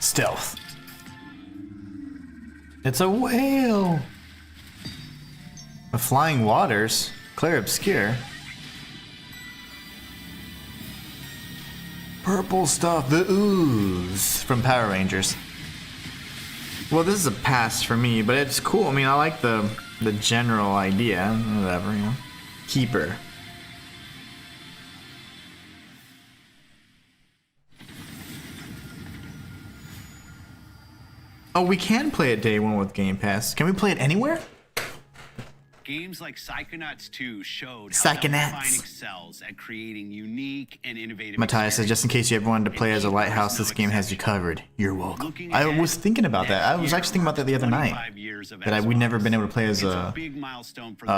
Stealth. It's a whale. The flying waters. Clear obscure. Purple stuff. The ooze from Power Rangers. Well, this is a pass for me, but it's cool. I mean, I like the general idea. Whatever, you know. Keeper. Oh, we can play it day one with Game Pass. Can we play it anywhere? Games like Psychonauts 2 showed how Double Fine excels at creating unique and innovative Matthias says, just in case you ever wanted to play as a lighthouse, this game has you covered. You're welcome. I was thinking about that. I was actually thinking about that the other night. That we'd never been able to play as a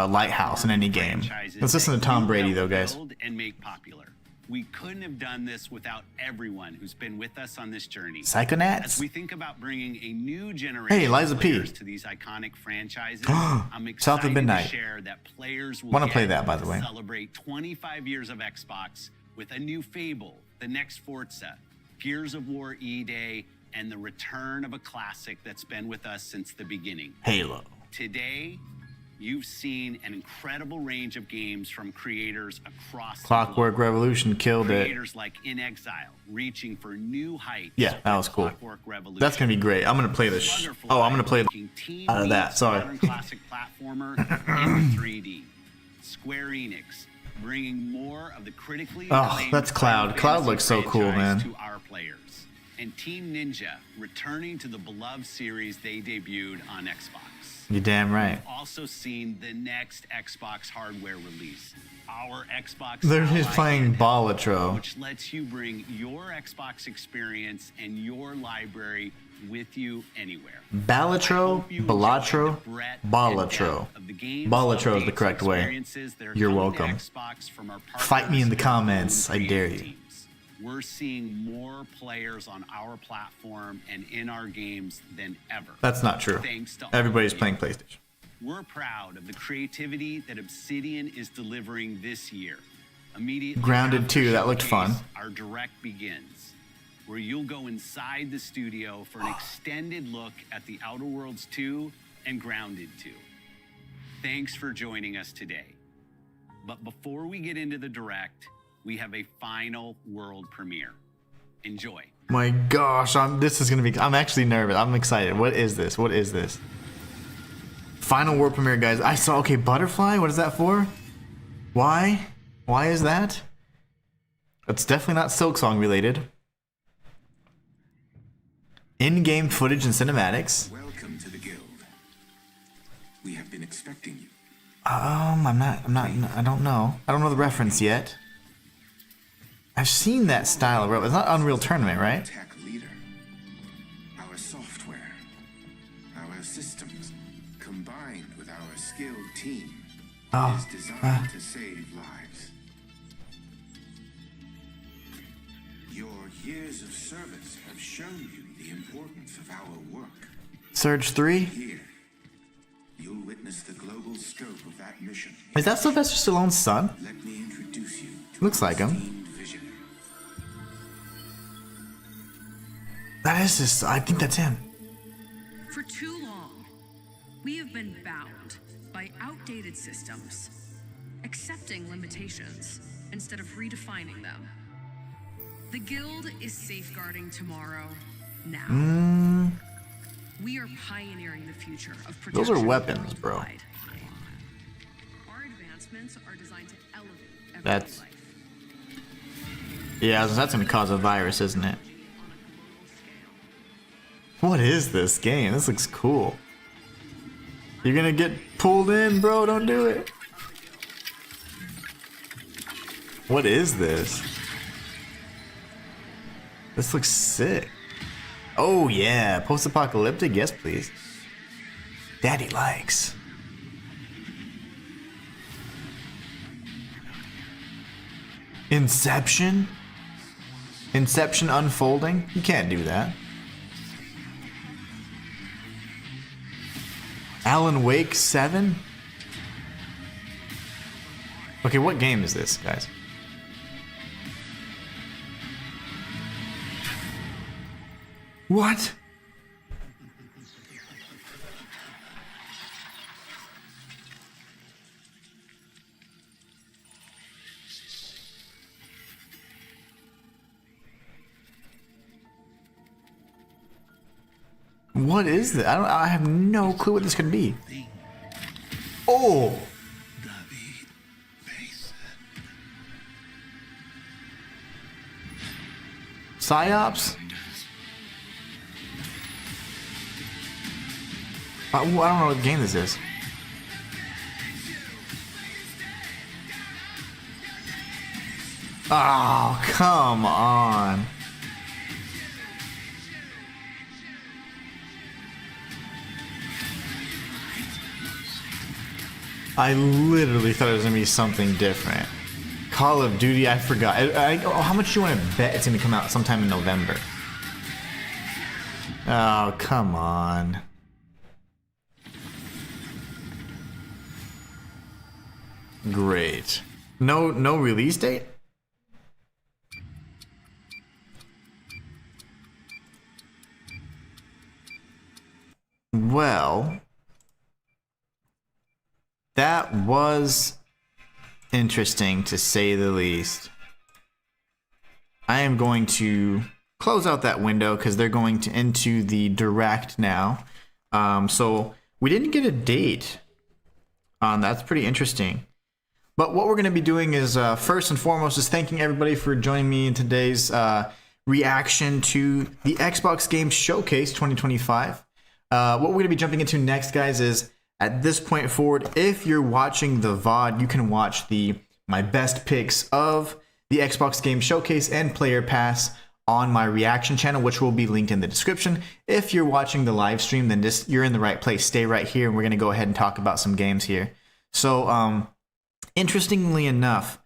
lighthouse in any game. Let's listen to Tom Brady, though, guys. And make popular. We couldn't have done this without everyone who's been with us on this journey. Psychonauts. As we think about bringing a new generation Eliza of P. players to these iconic franchises, I'm excited South of Midnight. to share that players will Want to play get that, by the to way. celebrate 25 years of Xbox with a new Fable, the next Forza, Gears of War E-Day, and the return of a classic that's been with us since the beginning. Halo. Today, you've seen an incredible range of games from creators across Clockwork the globe. Revolution killed it. Creators like In Exile, reaching for new heights. Yeah, that was cool. That's gonna be great. I'm gonna play this. Oh, I'm gonna play out of that. Sorry. Modern classic platformer in 3D. Square Enix, bringing more of the critically Oh, acclaimed that's Cloud. Final Cloud Fantasy looks so cool, franchise man. To our players. And Team Ninja, returning to the beloved series they debuted on Xbox. You're damn right. We've also seen the next Xbox hardware release, our Xbox. They're just Ally playing handheld, Balatro. which lets you bring your Xbox experience and your library with you anywhere. Balatro, Balatro, Balatro. Balatro is the correct way. You're welcome. Fight me in the comments. I dare you. We're seeing more players on our platform and in our games than ever. That's not true. Thanks to all Everybody's of you. playing PlayStation. We're proud of the creativity that Obsidian is delivering this year. Immediately Grounded after 2, that looked fun. Showcase, our direct begins, where you'll go inside the studio for an extended look at the Outer Worlds 2 and Grounded 2. Thanks for joining us today. But before we get into the direct, we have a final world premiere. Enjoy. My gosh, this is gonna be. I'm actually nervous. I'm excited. What is this? What is this? Final world premiere, guys. I saw. Okay, butterfly. What is that for? Why? Why is that? It's definitely not Silksong related. In-game footage and cinematics. Welcome to the guild. We have been expecting you. I don't know. I don't know the reference yet. I've seen that style of robot. It's not Unreal Tournament, right? Tech leader. Our software, our systems, combined with our skilled team, is designed to save lives. Your years of service have shown you the importance of our work. Surge 3? Here, you'll witness the global scope of that mission. Is that Sylvester Stallone's son? Let me introduce you to Looks like him. esteemed visionary. That is just. I think that's him. For too long, we have been bound by outdated systems, accepting limitations instead of redefining them. The Guild is safeguarding tomorrow now. We are pioneering the future of protection. Those are weapons, bro. worldwide. Our advancements are designed to elevate everyday That's. life. Yeah, that's gonna cause a virus, isn't it? What is this game? This looks cool. You're gonna get pulled in, bro. Don't do it. What is this? This looks sick. Oh yeah, post-apocalyptic, yes please. Daddy likes. Inception? Inception unfolding? You can't do that. Alan Wake 7? Okay, what game is this, guys? What? What is this? I have no clue what this could be. Oh! PsyOps? I don't know what game this is. Oh, come on. I literally thought it was going to be something different. Call of Duty, I forgot. How much do you want to bet it's going to come out sometime in November? Oh, come on. Great. No release date? Well, that was interesting to say the least. I am going to close out that window because they're going to into the direct now. So we didn't get a date on that's pretty interesting. But what we're going to be doing is first and foremost is thanking everybody for joining me in today's reaction to the Xbox Games Showcase 2025. What we're going to be jumping into next, guys, is at this point forward, if you're watching the VOD, you can watch my best picks of the Xbox Game Showcase and Player Pass on my reaction channel, which will be linked in the description. If you're watching the live stream, then you're in the right place. Stay right here, and we're going to go ahead and talk about some games here. So, interestingly enough,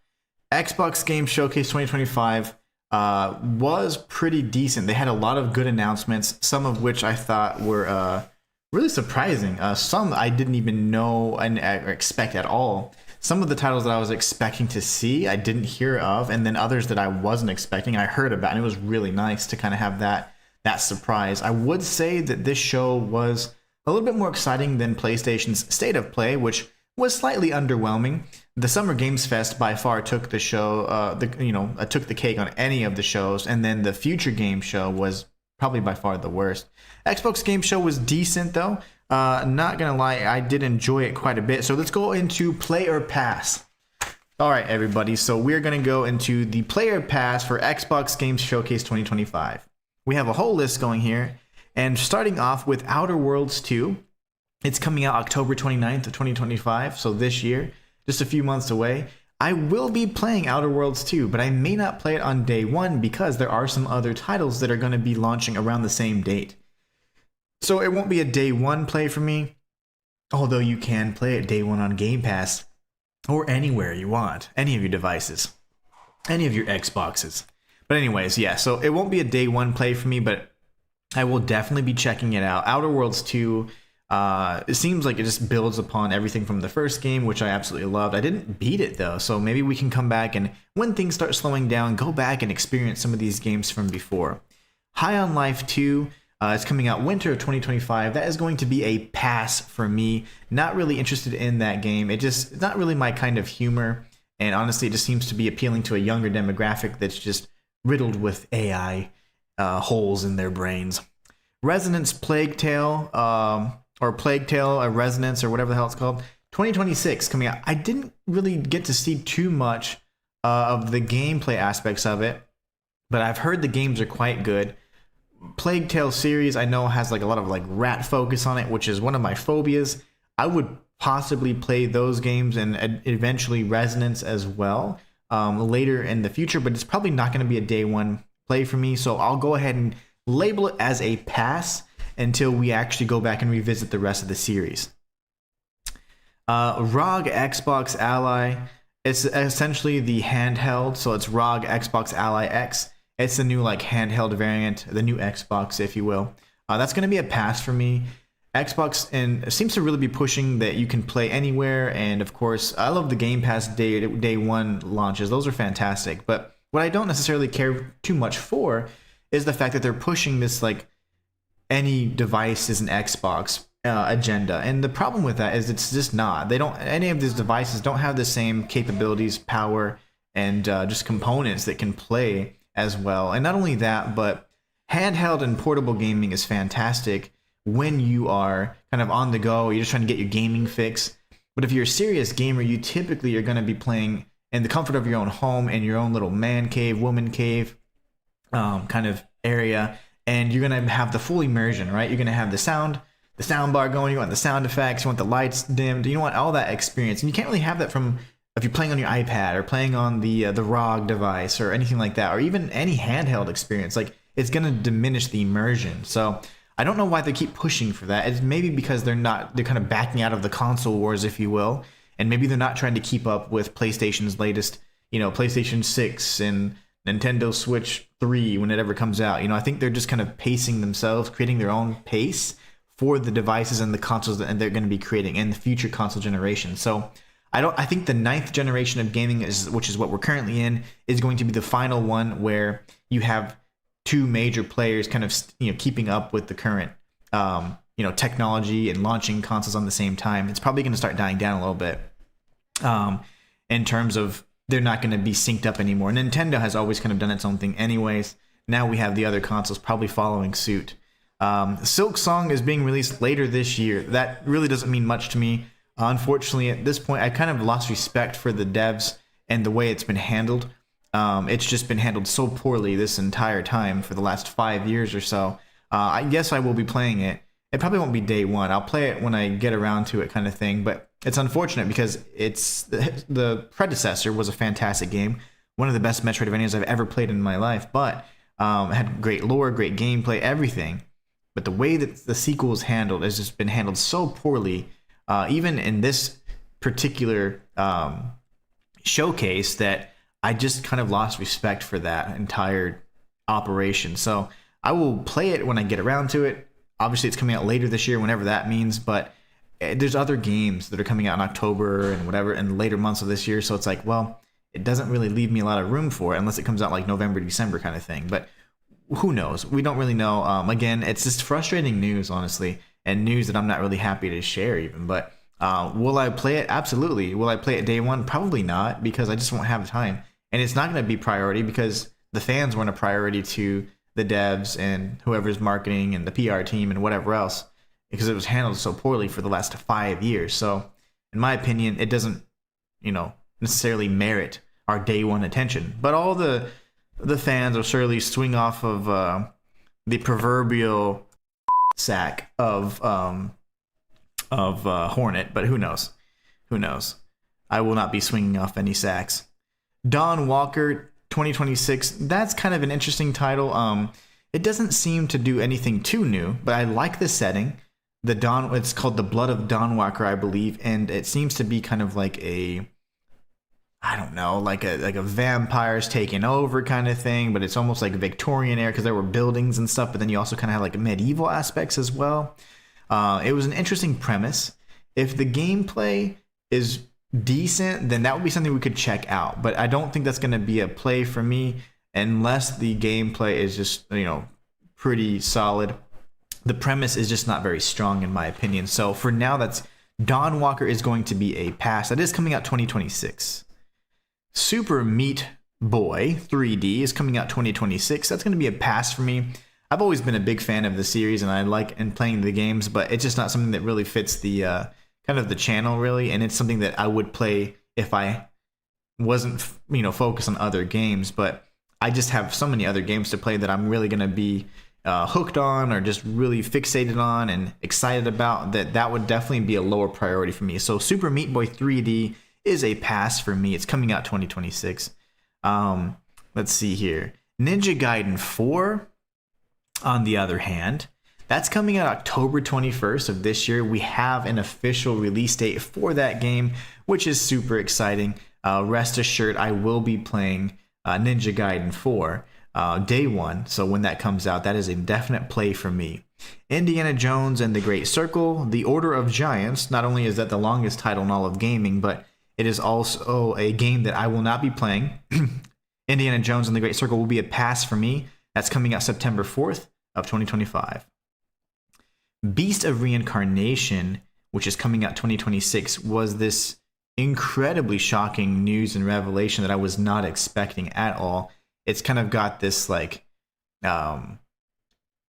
Xbox Game Showcase 2025 was pretty decent. They had a lot of good announcements, some of which I thought were really surprising. Some I didn't even know and expect at all. Some of the titles that I was expecting to see, I didn't hear of, and then others that I wasn't expecting, I heard about, and it was really nice to kind of have that surprise. I would say that this show was a little bit more exciting than PlayStation's State of Play, which was slightly underwhelming. The Summer Games Fest by far took the show, took the cake on any of the shows, and then the Future Game Show was probably by far the worst. Xbox Game Show was decent though. Not gonna lie, I did enjoy it quite a bit. So let's go into Player Pass. All right, everybody. So we're gonna go into the Player Pass for Xbox Games Showcase 2025. We have a whole list going here, and starting off with Outer Worlds 2. It's coming out October 29th of 2025, so this year, just a few months away. I will be playing Outer Worlds 2, but I may not play it on day one because there are some other titles that are going to be launching around the same date. So it won't be a day one play for me, although you can play it day one on Game Pass or anywhere you want, any of your devices, any of your Xboxes. But anyways, yeah, so it won't be a day one play for me, but I will definitely be checking it out. Outer Worlds 2, it seems like it just builds upon everything from the first game, which I absolutely loved. I didn't beat it though, so maybe we can come back and when things start slowing down, go back and experience some of these games from before. High on Life 2 is coming out winter of 2025. That is going to be a pass for me. Not really interested in that game. It's not really my kind of humor, and honestly, it just seems to be appealing to a younger demographic that's just riddled with AI holes in their brains. Resonance Plague Tale, or Plague Tale, or Resonance, or whatever the hell it's called. 2026 coming out. I didn't really get to see too much of the gameplay aspects of it, but I've heard the games are quite good. Plague Tale series I know has like a lot of like rat focus on it, which is one of my phobias. I would possibly play those games and eventually Resonance as well later in the future, but it's probably not going to be a day one play for me, so I'll go ahead and label it as a pass until we actually go back and revisit the rest of the series. ROG Xbox Ally. It's essentially the handheld, so it's ROG Xbox Ally X. It's the new like handheld variant, the new Xbox, if you will. That's going to be a pass for me. Xbox and seems to really be pushing that you can play anywhere, and of course, I love the Game Pass day one launches. Those are fantastic. But what I don't necessarily care too much for is the fact that they're pushing this like any device is an Xbox agenda, and the problem with that is it's just not. They don't. Any of these devices don't have the same capabilities, power, and just components that can play as well. And not only that, but handheld and portable gaming is fantastic when you are kind of on the go, you're just trying to get your gaming fix. But if you're a serious gamer, you typically are going to be playing in the comfort of your own home, in your own little man cave, woman cave kind of area, and you're going to have the full immersion, right? You're going to have the sound bar going, you want the sound effects, you want the lights dimmed, you want all that experience. And you can't really have that from if you're playing on your iPad or playing on the ROG device or anything like that, or even any handheld experience. Like, it's going to diminish the immersion. So I don't know why they keep pushing for that. It's maybe because they're kind of backing out of the console wars, if you will, and maybe they're not trying to keep up with PlayStation's latest, PlayStation 6 and Nintendo Switch 3 when it ever comes out. I think they're just kind of pacing themselves, creating their own pace for the devices and the consoles that they're going to be creating in the future console generation. So I think the 9th generation of gaming, which is what we're currently in, is going to be the final one where you have two major players kind of keeping up with the current technology and launching consoles on the same time. It's probably going to start dying down a little bit in terms of they're not going to be synced up anymore. Nintendo has always kind of done its own thing anyways. Now we have the other consoles probably following suit. Silk Song is being released later this year. That really doesn't mean much to me. Unfortunately, at this point, I kind of lost respect for the devs and the way it's been handled. It's just been handled so poorly this entire time for the last 5 years or so. I guess I will be playing it. It probably won't be day one. I'll play it when I get around to it, kind of thing. But it's unfortunate because the predecessor was a fantastic game, one of the best Metroidvanias I've ever played in my life. But it had great lore, great gameplay, everything. But the way that the sequel is handled has just been handled so poorly. Even in this particular showcase, that I just kind of lost respect for that entire operation. So I will play it when I get around to it. Obviously, it's coming out later this year, whenever that means. But there's other games that are coming out in October and whatever, and later months of this year. So it's like, well, it doesn't really leave me a lot of room for it unless it comes out like November, December kind of thing. But who knows? We don't really know. Again, it's just frustrating news, honestly, and news that I'm not really happy to share even. But will I play it? Absolutely. Will I play it day one? Probably not, because I just won't have the time. And it's not going to be priority because the fans weren't a priority to the devs and whoever's marketing and the PR team and whatever else, because it was handled so poorly for the last 5 years. So in my opinion, it doesn't, necessarily merit our day one attention. But all the fans will surely swing off of the proverbial sack of Hornet, but who knows? Who knows? I will not be swinging off any sacks. Dawn Walker 2026. That's kind of an interesting title. It doesn't seem to do anything too new, but I like the setting. It's called The Blood of Dawn Walker, I believe, and it seems to be kind of like a vampires taking over kind of thing, but it's almost like Victorian era because there were buildings and stuff, but then you also kind of have like medieval aspects as well. It was an interesting premise. If the gameplay is decent, then that would be something we could check out, but I don't think that's going to be a play for me unless the gameplay is just, pretty solid. The premise is just not very strong in my opinion. So for now, that's Dawn Walker is going to be a pass. That is coming out 2026. Super Meat Boy 3D is coming out 2026. That's going to be a pass for me. I've always been a big fan of the series and I like playing the games, but it's just not something that really fits the kind of the channel really, and it's something that I would play if I wasn't focused on other games. But I just have so many other games to play that I'm really going to be hooked on or just really fixated on and excited about, that would definitely be a lower priority for me. So Super Meat Boy 3D is a pass for me. It's coming out 2026. Let's see here. Ninja Gaiden 4. On the other hand, that's coming out October 21st of this year. We have an official release date for that game, which is super exciting. Rest assured, I will be playing Ninja Gaiden 4 day one. So when that comes out, that is a definite play for me. Indiana Jones and the Great Circle, The Order of Giants. Not only is that the longest title in all of gaming, but it is also a game that I will not be playing. Indiana Jones and the Great Circle will be a pass for me. That's coming out September 4th of 2025. Beast of Reincarnation, which is coming out 2026, was this incredibly shocking news and revelation that I was not expecting at all. It's kind of got this like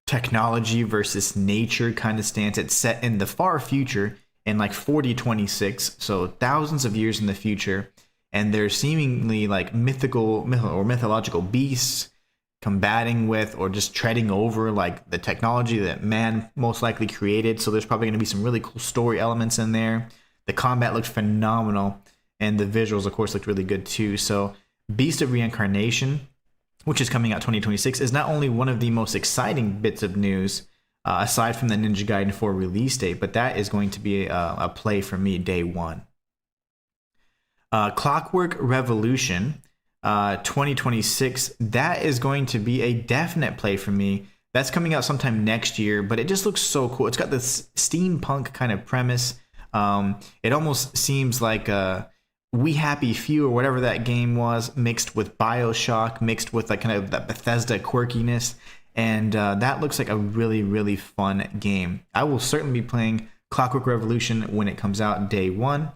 technology versus nature kind of stance. It's set in the far future in like 4026, so thousands of years in the future, and there's seemingly like mythological beasts combating with or just treading over like the technology that man most likely created. So there's probably going to be some really cool story elements in there. The combat looked phenomenal, and the visuals of course looked really good too. So Beast of Reincarnation, which is coming out 2026, is not only one of the most exciting bits of news aside from the Ninja Gaiden 4 release date, but that is going to be a play for me day one. Clockwork Revolution 2026, that is going to be a definite play for me. That's coming out sometime next year, but it just looks so cool. It's got this steampunk kind of premise. It almost seems like We Happy Few or whatever that game was, mixed with BioShock, mixed with like kind of that Bethesda quirkiness, and that looks like a really, really fun game. I will certainly be playing Clockwork Revolution when it comes out day one.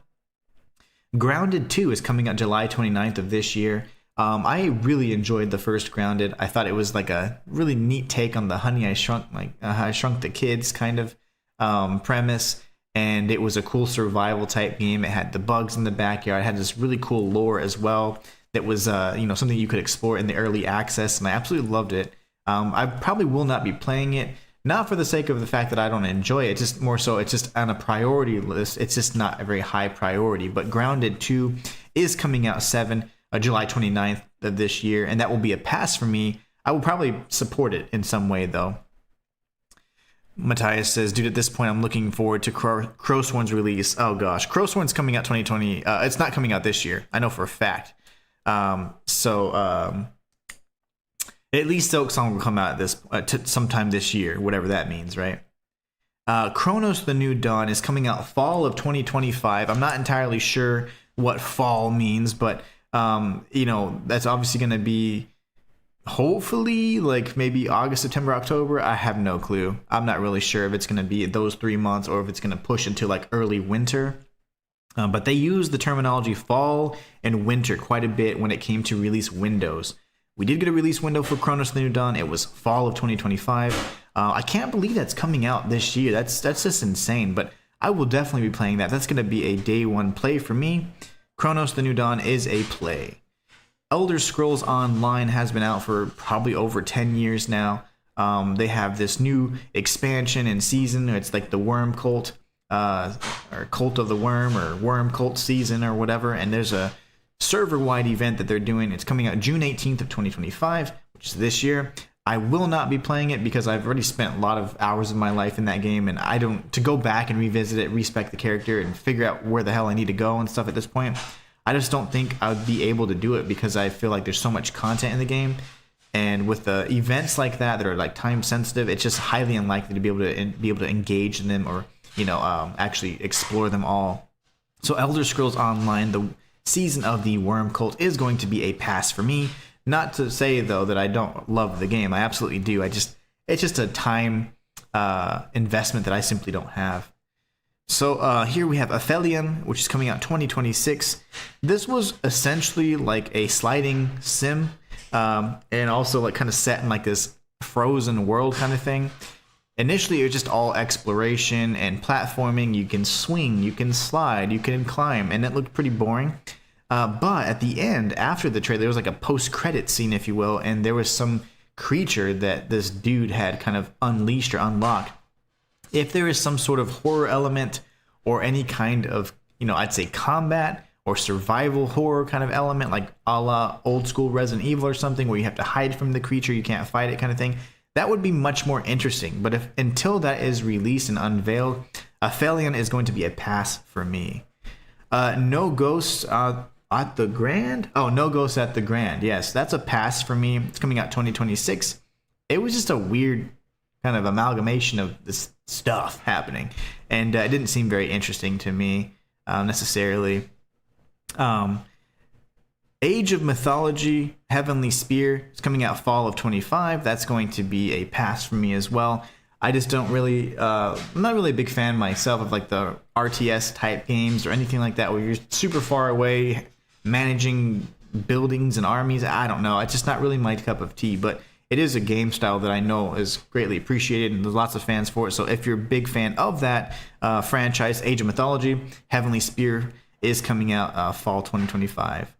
Grounded 2 is coming out July 29th of this year. I really enjoyed the first Grounded. I thought it was like a really neat take on the Honey, I Shrunk the Kids kind of premise. And it was a cool survival type game. It had the bugs in the backyard. It had this really cool lore as well that was something you could explore in the early access, and I absolutely loved it. I probably will not be playing it, not for the sake of the fact that I don't enjoy it, just more so it's just on a priority list. It's just not a very high priority. But Grounded 2 is coming out July 29th of this year, and that will be a pass for me. I will probably support it in some way though. Matthias says, dude, at this point, I'm looking forward to Crowsworn's release. Oh gosh, Crowsworn's coming out 2020. It's not coming out this year. I know for a fact. At least Silksong will come out sometime this year, whatever that means, right? Chronos: The New Dawn is coming out fall of 2025. I'm not entirely sure what fall means, but that's obviously going to be hopefully like maybe August, September, October. I have no clue. I'm not really sure if it's going to be those 3 months or if it's going to push into like early winter. But they use the terminology fall and winter quite a bit when it came to release windows. We did get a release window for Chronos: The New Dawn. It was fall of 2025. I can't believe that's coming out this year. That's just insane. But I will definitely be playing that. That's going to be a day one play for me. Chronos: The New Dawn is a play. Elder Scrolls Online has been out for probably over 10 years now. They have this new expansion and season. It's like the Worm Cult, or Cult of the Worm, or Worm Cult season, or whatever. And there's a server-wide event that they're doing. It's coming out June 18th of 2025, which is this year. I will not be playing it because I've already spent a lot of hours of my life in that game, and to go back and revisit it, respec the character, and figure out where the hell I need to go and stuff at this point. I just don't think I would be able to do it because I feel like there's so much content in the game, and with the events like that are like time sensitive, it's just highly unlikely to be able to engage in them or actually explore them all. So Elder Scrolls Online, the season of the Worm Cult, is going to be a pass for me. Not to say though that I don't love the game. I absolutely do. It's just a time investment that I simply don't have. So here we have Aphelion, which is coming out 2026. This was essentially like a sliding sim, and also like kind of set in like this frozen world kind of thing. Initially, it was just all exploration and platforming. You can swing, you can slide, you can climb, and it looked pretty boring. But at the end, after the trailer, there was like a post-credit scene, if you will, and there was some creature that this dude had kind of unleashed or unlocked. If there is some sort of horror element or any kind of, I'd say combat or survival horror kind of element, like a la old school Resident Evil or something, where you have to hide from the creature, you can't fight it kind of thing, that would be much more interesting. But if until that is released and unveiled, Aphelion is going to be a pass for me. No Ghosts at the Grand? Oh, No Ghosts at the Grand. Yes, that's a pass for me. It's coming out 2026. It was just a weird kind of amalgamation of this stuff happening, and it didn't seem very interesting to me necessarily. Age of Mythology, Heavenly Spear is coming out fall of 25. That's going to be a pass for me as well. I just don't really, I'm not really a big fan myself of like the RTS type games or anything like that where you're super far away managing buildings and armies. I don't know. It's just not really my cup of tea, but it is a game style that I know is greatly appreciated and there's lots of fans for it. So if you're a big fan of that franchise, Age of Mythology, Heavenly Spear is coming out fall 2025.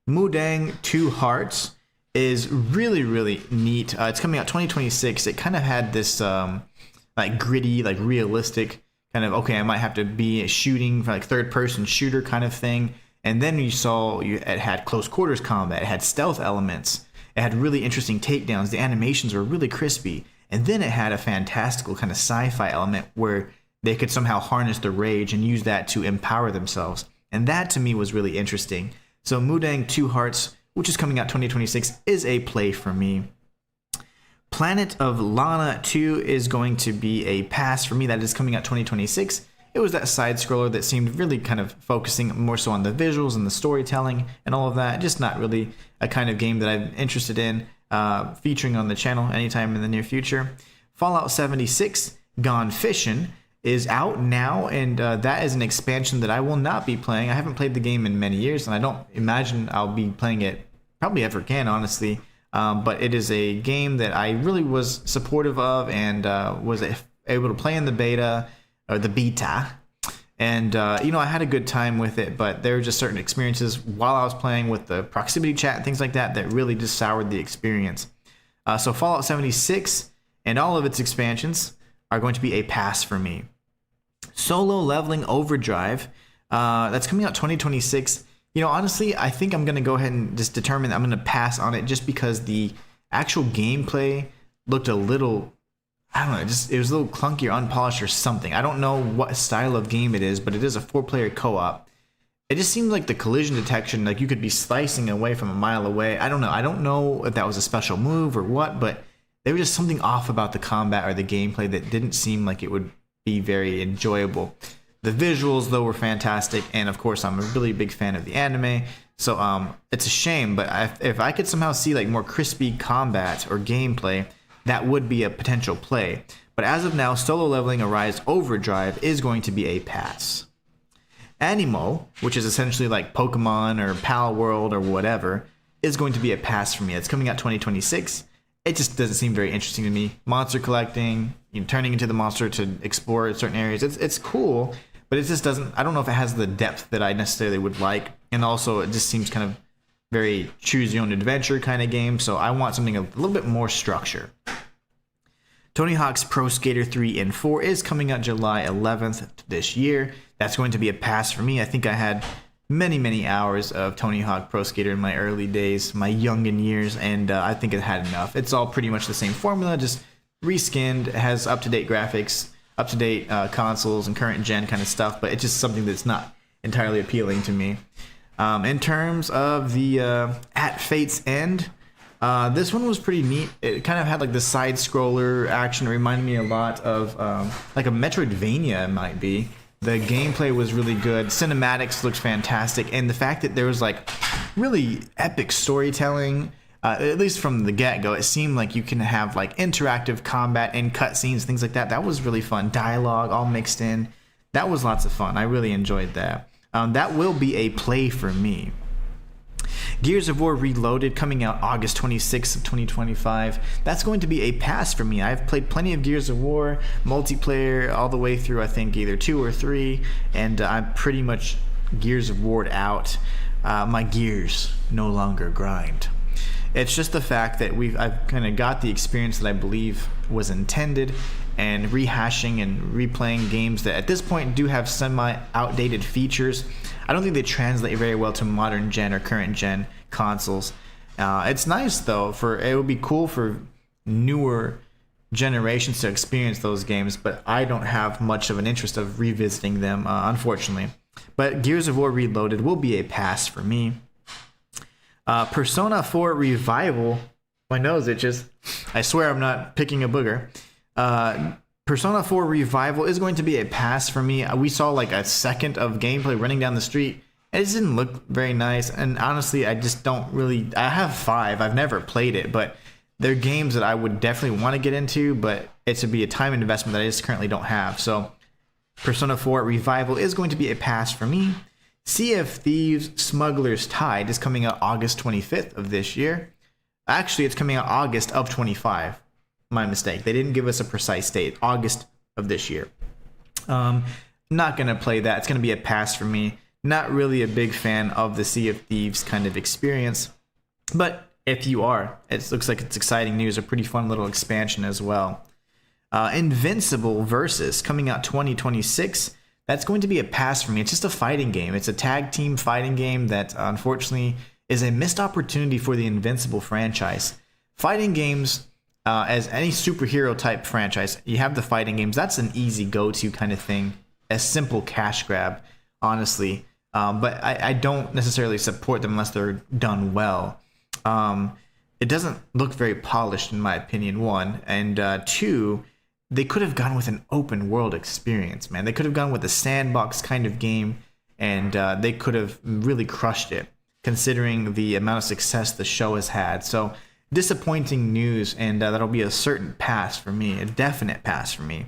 Mudang Two Hearts is really, really neat. It's coming out 2026. It kind of had this like gritty, like realistic kind of, okay, I might have to be a shooting, like third person shooter kind of thing. And then you saw it had close quarters combat. It had stealth elements. It had really interesting takedowns. The animations were really crispy. And then it had a fantastical kind of sci-fi element where they could somehow harness the rage and use that to empower themselves. And that to me was really interesting. So Mudang Two Hearts, which is coming out 2026, is a play for me. Planet of Lana 2 is going to be a pass for me. That is coming out 2026. It was that side scroller that seemed really kind of focusing more so on the visuals and the storytelling and all of that. Just not really a kind of game that I'm interested in featuring on the channel anytime in the near future. Fallout 76, Gone Fishin', is out now, and that is an expansion that I will not be playing. I haven't played the game in many years, and I don't imagine I'll be playing it probably ever again, honestly. But it is a game that I really was supportive of and was able to play in the beta, or the beta. And, you know, I had a good time with it, but there were just certain experiences while I was playing with the proximity chat and things like that that really just soured the experience. So Fallout 76 and all of its expansions are going to be a pass for me. Solo Leveling Overdrive, that's coming out 2026. You know, honestly, I think I'm going to go ahead and just determine that I'm going to pass on it just because the actual gameplay looked a little, I don't know, it was a little clunky or unpolished or something. I don't know what style of game it is, but it is a 4-player co-op. It just seemed like the collision detection, like you could be slicing away from a mile away. I don't know if that was a special move or what, but there was just something off about the combat or the gameplay that didn't seem like it would be very enjoyable. The visuals, though, were fantastic, and of course, I'm a really big fan of the anime, so it's a shame, but if I could somehow see like more crispy combat or gameplay, that would be a potential play. But as of now, Solo Leveling Arise Overdrive is going to be a pass. Animo, which is essentially like Pokemon or Pal World or whatever, is going to be a pass for me. It's coming out 2026. It just doesn't seem very interesting to me. Monster collecting, you know, turning into the monster to explore certain areas. It's cool, but it just doesn't, I don't know if it has the depth that I necessarily would like. And also it just seems kind of very choose your own adventure kind of game. So I want something a little bit more structure. Tony Hawk's Pro Skater 3 and 4 is coming out July 11th this year. That's going to be a pass for me. I think I had many hours of Tony Hawk Pro Skater in my early days, my youngin' years, and I think it had enough. It's all pretty much the same formula, just reskinned. It has up-to-date graphics, up-to-date consoles and current gen kind of stuff, but it's just something that's not entirely appealing to me. In terms of the At Fate's End, this one was pretty neat. It kind of had like the side scroller action. It reminded me a lot of like a Metroidvania, it might be. The gameplay was really good. Cinematics looked fantastic, and the fact that there was like really epic storytelling, at least from the get-go, it seemed like you can have like interactive combat and cutscenes, things like that. That was really fun. Dialogue all mixed in. That was lots of fun. I really enjoyed that. That will be a play for me. Gears of War Reloaded, coming out August 26th of 2025. That's going to be a pass for me. I've played plenty of Gears of War multiplayer all the way through, I think, either 2 or 3, and I'm pretty much Gears of War'd out. My gears no longer grind. It's just the fact that I've kind of got the experience that I believe was intended, and rehashing and replaying games that at this point do have semi-outdated features. I don't think they translate very well to modern gen or current gen consoles. It's nice though, it would be cool for newer generations to experience those games, but I don't have much of an interest of revisiting them, unfortunately. But Gears of War Reloaded will be a pass for me. Persona 4 Revival, my nose itches. I swear I'm not picking a booger. Persona 4 Revival is going to be a pass for me. We saw like a second of gameplay running down the street. It just didn't look very nice, and honestly, I just don't really... I have 5. I've never played it, but they're games that I would definitely want to get into, but it would be a time investment that I just currently don't have. So Persona 4 Revival is going to be a pass for me. Sea of Thieves Smuggler's Tide is coming out August 25th of this year. Actually, it's coming out August of 25. My mistake. They didn't give us a precise date. August of this year. Not going to play that. It's going to be a pass for me. Not really a big fan of the Sea of Thieves kind of experience. But if you are, it looks like it's exciting news. A pretty fun little expansion as well. Invincible Versus coming out 2026. That's going to be a pass for me. It's just a fighting game. It's a tag team fighting game that unfortunately is a missed opportunity for the Invincible franchise. Fighting games, as any superhero type franchise, you have the fighting games. That's an easy go-to kind of thing. A simple cash grab, honestly. But I don't necessarily support them unless they're done well. It doesn't look very polished in my opinion, 1. And 2, they could have gone with an open world experience, man. They could have gone with a sandbox kind of game, and they could have really crushed it, considering the amount of success the show has had. So disappointing news, and that'll be a certain pass for me, a definite pass for me.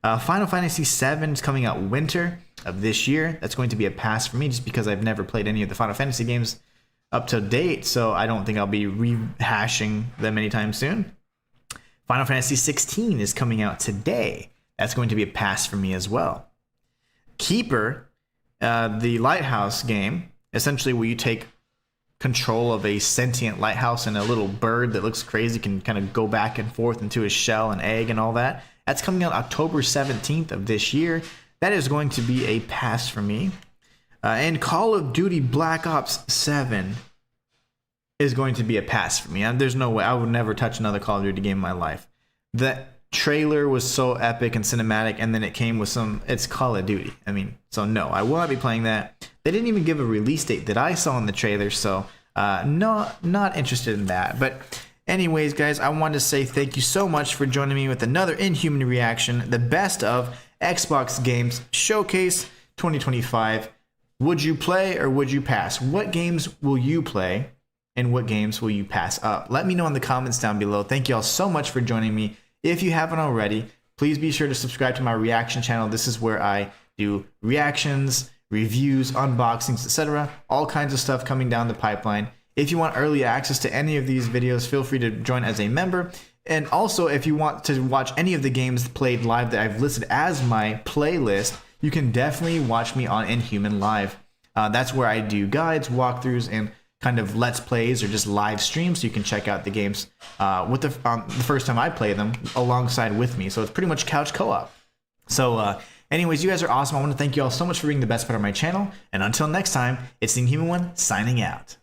Final Fantasy VII is coming out winter of this year. That's going to be a pass for me just because I've never played any of the Final Fantasy games up to date, so I don't think I'll be rehashing them anytime soon. Final Fantasy 16 is coming out today. That's going to be a pass for me as well. Keeper, the lighthouse game, essentially where you take control of a sentient lighthouse and a little bird that looks crazy, can kind of go back and forth into his shell and egg and all that. That's coming out October 17th of this year. That is going to be a pass for me. And Call of Duty Black Ops 7 is going to be a pass for me. There's no way. I would never touch another Call of Duty game in my life. The trailer was so epic and cinematic, and then it came with it's Call of Duty. I mean, so no, I will not be playing that. They didn't even give a release date that I saw in the trailer, so not interested in that. But anyways, guys, I wanted to say thank you so much for joining me with another Inhuman Reaction, the best of Xbox Games Showcase 2025. Would you play or would you pass? What games will you play and what games will you pass up? Let me know in the comments down below. Thank you all so much for joining me. If you haven't already, please be sure to subscribe to my reaction channel. This is where I do reactions, reviews, unboxings, etc. All kinds of stuff coming down the pipeline. If you want early access to any of these videos, feel free to join as a member. And also, if you want to watch any of the games played live that I've listed as my playlist, you can definitely watch me on Inhuman Live. That's where I do guides, walkthroughs, and kind of let's plays or just live streams, so you can check out the games with the first time I play them alongside with me. So it's pretty much couch co-op. So anyways, you guys are awesome. I want to thank you all so much for being the best part of my channel. And until next time, it's the Inhuman One signing out.